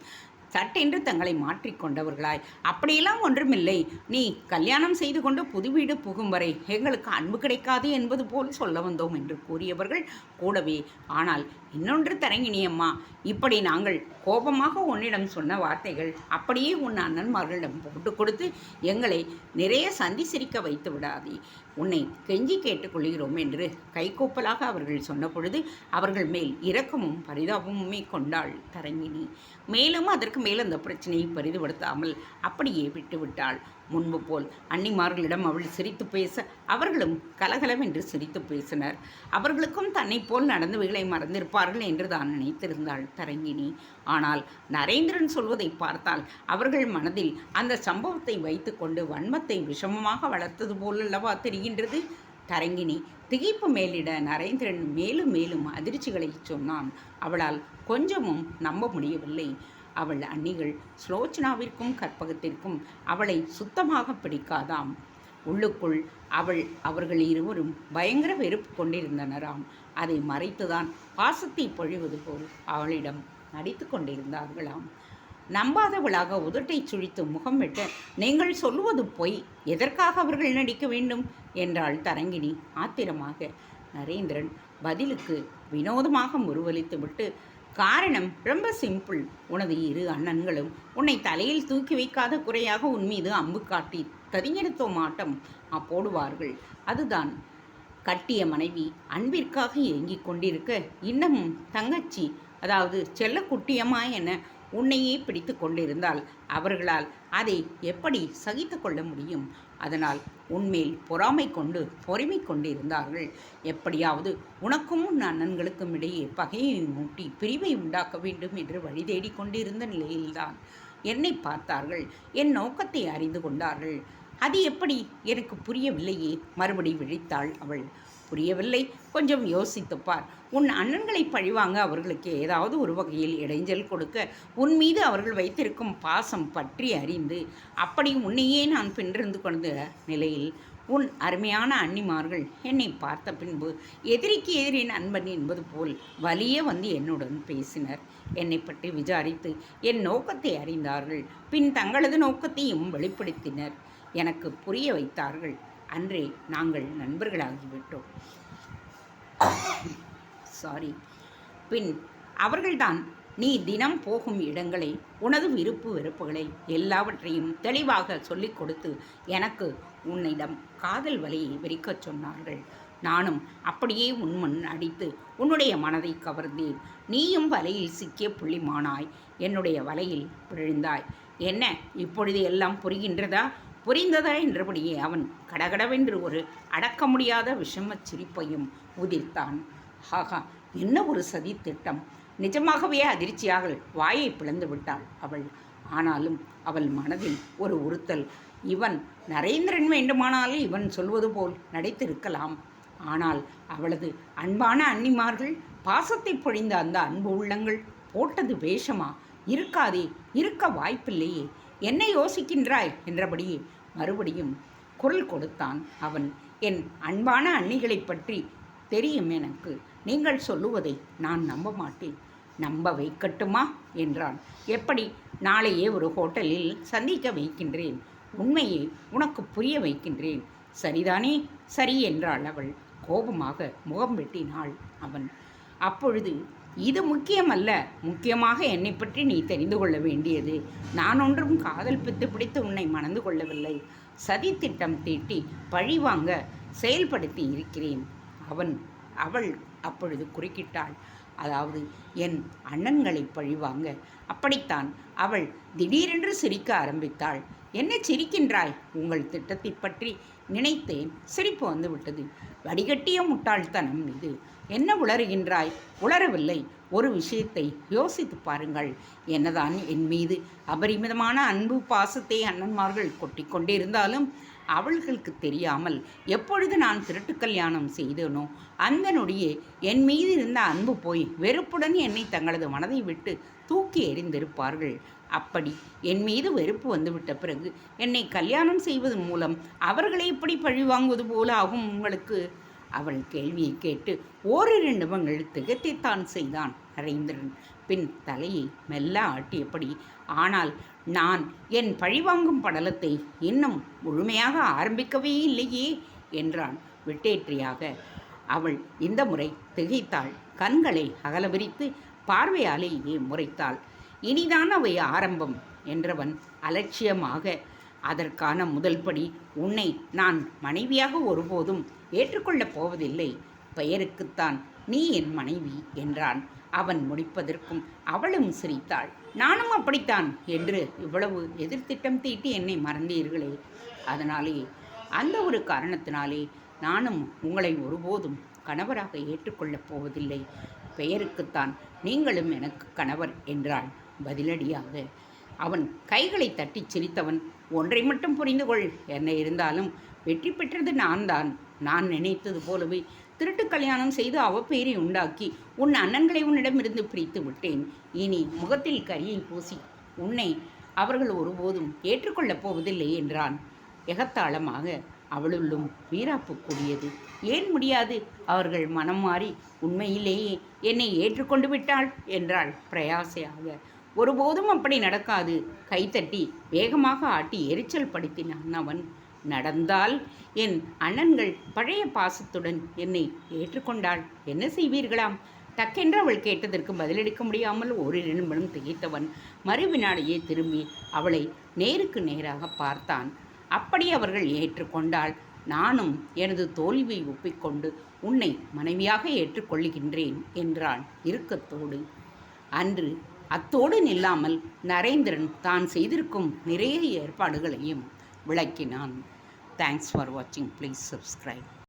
Speaker 1: சட்டென்று தங்களை மாற்றிக்கொண்டவர்களாய், அப்படியெல்லாம் ஒன்றுமில்லை, நீ கல்யாணம் செய்து கொண்டு புது வீடு புகும் வரை எங்களுக்கு அன்பு கிடைக்காது என்பது போல் சொல்ல வந்தோம் என்று கூறியவர்கள் கூடவே, ஆனால் இன்னொன்று தரங்கினியம்மா, இப்படி நாங்கள் கோபமாக உன்னிடம் சொன்ன வார்த்தைகள் அப்படியே உன் அண்ணன்மார்களிடம் போட்டு கொடுத்து எங்களை நிறைய சந்தி சிரிக்க வைத்து விடாதே. உன்னை கெஞ்சி கேட்டுக்கொள்கிறோம் என்று கைகூப்பலாக அவர்கள் சொன்ன பொழுது அவர்கள் மேல் இரக்கமும் பரிதாபமுமே கொண்டாள் தரங்கினி. மேலும் அதற்கு மேல் அந்த பிரச்சனையை பெரிதுபடுத்தாமல் அப்படியே விட்டுவிட்டாள். முன்பு போல் அன்னிமார்களிடம் அவள் சிரித்து பேச அவர்களும் கலகலவென்று சிரித்து பேசினர். அவர்களுக்கும் தன்னை போல் நடந்தவைகளை மறந்திருப்பார்கள் என்று தான் நினைத்திருந்தாள் தரங்கிணி. ஆனால் நரேந்திரன் சொல்வதை பார்த்தால் அவர்கள் மனதில் அந்த சம்பவத்தை வைத்து கொண்டு வன்மத்தை விஷமமாக வளர்த்தது போலல்லவா தெரிகின்றது. தரங்கிணி திகைப்பு மேலிட நரேந்திரன் மேலும் மேலும் அதிர்ச்சிகளை சொன்னான். அவளால் கொஞ்சமும் நம்ப முடியவில்லை. அவள் அன்னிகள் ஸ்லோச்சனாவிற்கும் கற்பகத்திற்கும் அவளை சுத்தமாக பிடிக்காதாம். உள்ளுக்குள் அவர்கள் இருவரும் பயங்கர வெறுப்பு கொண்டிருந்தனராம். அதை மறைத்துதான் பாசத்தை பொழிவது போல் அவளிடம் நடித்து கொண்டிருந்தார்களாம். நம்பாதவளாக உதட்டை சுழித்து முகம் விட்டு, நீங்கள் சொல்லுவது பொய், எதற்காக அவர்கள் நடிக்க வேண்டும் என்றாள் தரங்கிணி ஆத்திரமாக. நரேந்திரன் பதிலுக்கு வினோதமாக முறுவலித்து விட்டு, காரணம் ரொம்ப சிம்பிள். உனது இரு அண்ணன்களும் உன்னை தலையில் தூக்கி வைக்காத குறையாக உன் மீது அம்பு காட்டி கதிங்கெடுத்தோம் ஆட்டம் போடுவார்கள். அதுதான். கட்டிய மனைவி அன்பிற்காக ஏங்கிக் கொண்டிருக்க இன்னமும் தங்கச்சி, அதாவது செல்ல குட்டியம்மா என உன்னையே பிடித்து கொண்டிருந்தால் அவர்களால் அதை எப்படி சகித்து கொள்ள முடியும்? அதனால் உன்மேல் பொறாமை கொண்டு பொறுமை கொண்டிருந்தார்கள். எப்படியாவது உனக்கும் உன் அண்ணன்களுக்கும் இடையே பகையை மூட்டி பிரிவை உண்டாக்க வேண்டும் என்று வழி தேடி கொண்டிருந்த நிலையில்தான் என்னை பார்த்தார்கள். என் நோக்கத்தை அறிந்து கொண்டார்கள். அது எப்படி எனக்கு புரியவில்லையே. மறுபடி விழித்தாள் அவள். புரியவில்லை? கொஞ்சம் யோசித்துப்பார். உன் அண்ணன்களை பழிவாங்க அவர்களுக்கு ஏதாவது ஒரு வகையில் இடைஞ்சல் கொடுக்க உன் மீது அவர்கள் வைத்திருக்கும் பாசம் பற்றி அறிந்து அப்படி உன்னையே நான் பின்னிருந்து கொண்ட நிலையில் உன் அருமையான அன்னிமார்கள் என்னை பார்த்த பின்பு எதிரிக்கு எதிரி நண்பன் என்பது போல் வலிய வந்து என்னுடன் பேசினர். என்னை பற்றி விசாரித்து என் நோக்கத்தை அறிந்தார்கள். பின் தங்களது நோக்கத்தையும் வெளிப்படுத்தினர். எனக்கு புரிய வைத்தார்கள். அன்றே நாங்கள் நண்பர்களாகிவிட்டோம். பின் அவர்கள்தான் நீ தினம் போகும் இடங்களை, உனது விருப்பு வெறுப்புகளை எல்லாவற்றையும் தெளிவாக சொல்லிக் கொடுத்து எனக்கு உன்னிடம் காதல் வலையை விரிக்கச் சொன்னார்கள். நானும் அப்படியே உன்முன் அடித்து உன்னுடைய மனதை கவர்ந்தேன். நீயும் வலையில் சிக்கிய புள்ளிமானாய் என்னுடைய வலையில் விழுந்தாய். என்ன இப்பொழுது எல்லாம் புரிகின்றதா? புரிந்ததா என்றபடியே அவன் கடகடவென்று ஒரு அடக்க முடியாத விஷமச் சிரிப்பையும் உதிர்த்தான். ஆகா, என்ன ஒரு சதி திட்டம்! நிஜமாகவே அதிர்ச்சியாக வாயை பிளந்து விட்டாள் அவள். ஆனாலும் அவள் மனதில் ஒரு உறுத்தல். இவன் நரேந்திரன் வேண்டுமானாலும் இவன் சொல்வது போல் நடித்திருக்கலாம். ஆனால் அவளது அன்பான அன்னிமார்கள் பாசத்தை பொழிந்த அந்த அன்பு உள்ளங்கள் போட்டது வேஷமா? இருக்காதே, இருக்க வாய்ப்பில்லையே. என்ன யோசிக்கின்றாய் என்றபடியே மறுபடியும் குரல் கொடுத்தான் அவன். என் அன்பான அன்னிகளை பற்றி தெரியும் எனக்கு. நீங்கள் சொல்லுவதை நான் நம்ப மாட்டேன். நம்ப வைக்கட்டுமா என்றான். எப்படி? நாளையே ஒரு ஹோட்டலில் சந்திக்க வைக்கின்றேன். உண்மையை உனக்கு புரிய வைக்கின்றேன். சரிதானே? சரி என்றாள் அவள். கோபமாக முகம் வெட்டினாள் அவன். அப்பொழுது இது முக்கியமல்ல. முக்கியமாக என்னை பற்றி நீ தெரிந்து கொள்ள வேண்டியது, நான் ஒன்றும் காதல் பிடித்து உன்னை மணந்து கொள்ளவில்லை. சதி திட்டம் தீட்டி பழிவாங்க செயல்படுத்தி இருக்கிறேன். அவள் அப்பொழுது குறுக்கிட்டாள். அதாவது என் அண்ணன்களை பழிவாங்க. அப்படித்தான். அவள் திடீரென்று சிரிக்க ஆரம்பித்தாள். என்ன சிரிக்கின்றாய்? உங்கள் திட்டத்தை பற்றி நினைத்தேன், சிரிப்பு வந்து விட்டது. வடிகட்டிய முட்டாள்தனம் இது. என்ன உளறுகின்றாய்? உளரவில்லை. ஒரு விஷயத்தை யோசித்து பாருங்கள். என்னதான் என் மீது அபரிமிதமான அன்பு பாசத்தை அண்ணன்மார்கள் கொட்டிக்கொண்டே இருந்தாலும் அவர்களுக்கு தெரியாமல் எப்பொழுது நான் திருட்டு கல்யாணம் செய்தேனோ அந்த நொடியே என் மீது இருந்த அன்பு போய் வெறுப்புடன் என்னை தங்களது மனதை விட்டு தூக்கி எறிந்திருப்பார்கள். அப்படி என் மீது வெறுப்பு வந்துவிட்ட பிறகு என்னை கல்யாணம் செய்வதன் மூலம் அவர்களை எப்படி பழிவாங்குவது போல ஆகும் உங்களுக்கு? அவள் கேள்வியை கேட்டு ஓரிரு நிமிடங்கள் திகைத்தான் செய்தான் நரேந்திரன். பின் தலையை மெல்ல ஆட்டியபடி, ஆனால் நான் என் பழிவாங்கும் படலத்தை இன்னும் முழுமையாக ஆரம்பிக்கவே இல்லையே என்றான் விட்டேற்றியாக. அவள் இந்த முறை திகைத்தாள். கண்களை அகல விரித்து பார்வையாலேயே முறைத்தாள். இனிதான் அவை ஆரம்பம் என்றவன் அலட்சியமாக, அதற்கான முதல் படி உன்னை நான் மனைவியாக ஒருபோதும் ஏற்றுக்கொள்ளப் போவதில்லை. பெயருக்குத்தான் நீ என் மனைவி என்றான். அவன் முடிப்பதற்கும் அவளும் சிரித்தாள். நானும் அப்படித்தான் என்று இவ்வளவு எதிர்த்திட்டம் தீட்டி என்னை மறந்தீர்களே, அதனாலே அந்த ஒரு காரணத்தினாலே நானும் உங்களை ஒருபோதும் கணவராக ஏற்றுக்கொள்ளப் போவதில்லை. பெயருக்குத்தான் நீங்களும் எனக்கு கணவர் என்றாள். பதிலடியாக அவன் கைகளை தட்டிச் சிரித்தவன், ஒன்றை மட்டும் புரிந்து கொள், என்ன இருந்தாலும் வெற்றி பெற்றது நான் நினைத்தது போலவே திருட்டு கல்யாணம் செய்து அவப்பெயரை உண்டாக்கி உன் அண்ணன்களை உன்னிடமிருந்து பிரித்து விட்டேன். இனி முகத்தில் கரியை பூசி உன்னை அவர்கள் ஒருபோதும் ஏற்றுக்கொள்ளப் போவதில்லை என்றான். எகத்தாளமாக அவளுள்ளும் வீராப்பு கூடியது. ஏன் முடியாது? அவர்கள் மனம் மாறி உண்மையிலேயே என்னை ஏற்றுக்கொண்டு விட்டாள் என்றாள் பிரயாசையாக. ஒருபோதும் அப்படி நடக்காது. கைத்தட்டி வேகமாக ஆட்டி எரிச்சல் படுத்தினான் அவன். நடந்தால் என் அண்ணன்கள் பழைய பாசத்துடன் என்னை ஏற்றுக்கொண்டாள் என்ன செய்வீர்களாம்? டக்கென்று அவள் கேட்டதற்கு பதிலளிக்க முடியாமல் ஒரு நிமிடம் திகைத்தவன் மறுவினாடியே திரும்பி அவளை நேருக்கு நேராக பார்த்தான். அப்படி அவர்கள் ஏற்றுக்கொண்டால் நானும் எனது தோல்வியை ஒப்பிக்கொண்டு உன்னை மனைவியாக ஏற்றுக்கொள்ளுகின்றேன் என்றான் இறுக்கத்தோடு. அன்று அத்தோடு நில்லாமல் நரேந்திரன் தான் செய்திருக்கும் நிறைய ஏற்பாடுகளையும் விளக்கினான். தேங்க்ஸ் ஃபார் வாட்சிங். Please subscribe.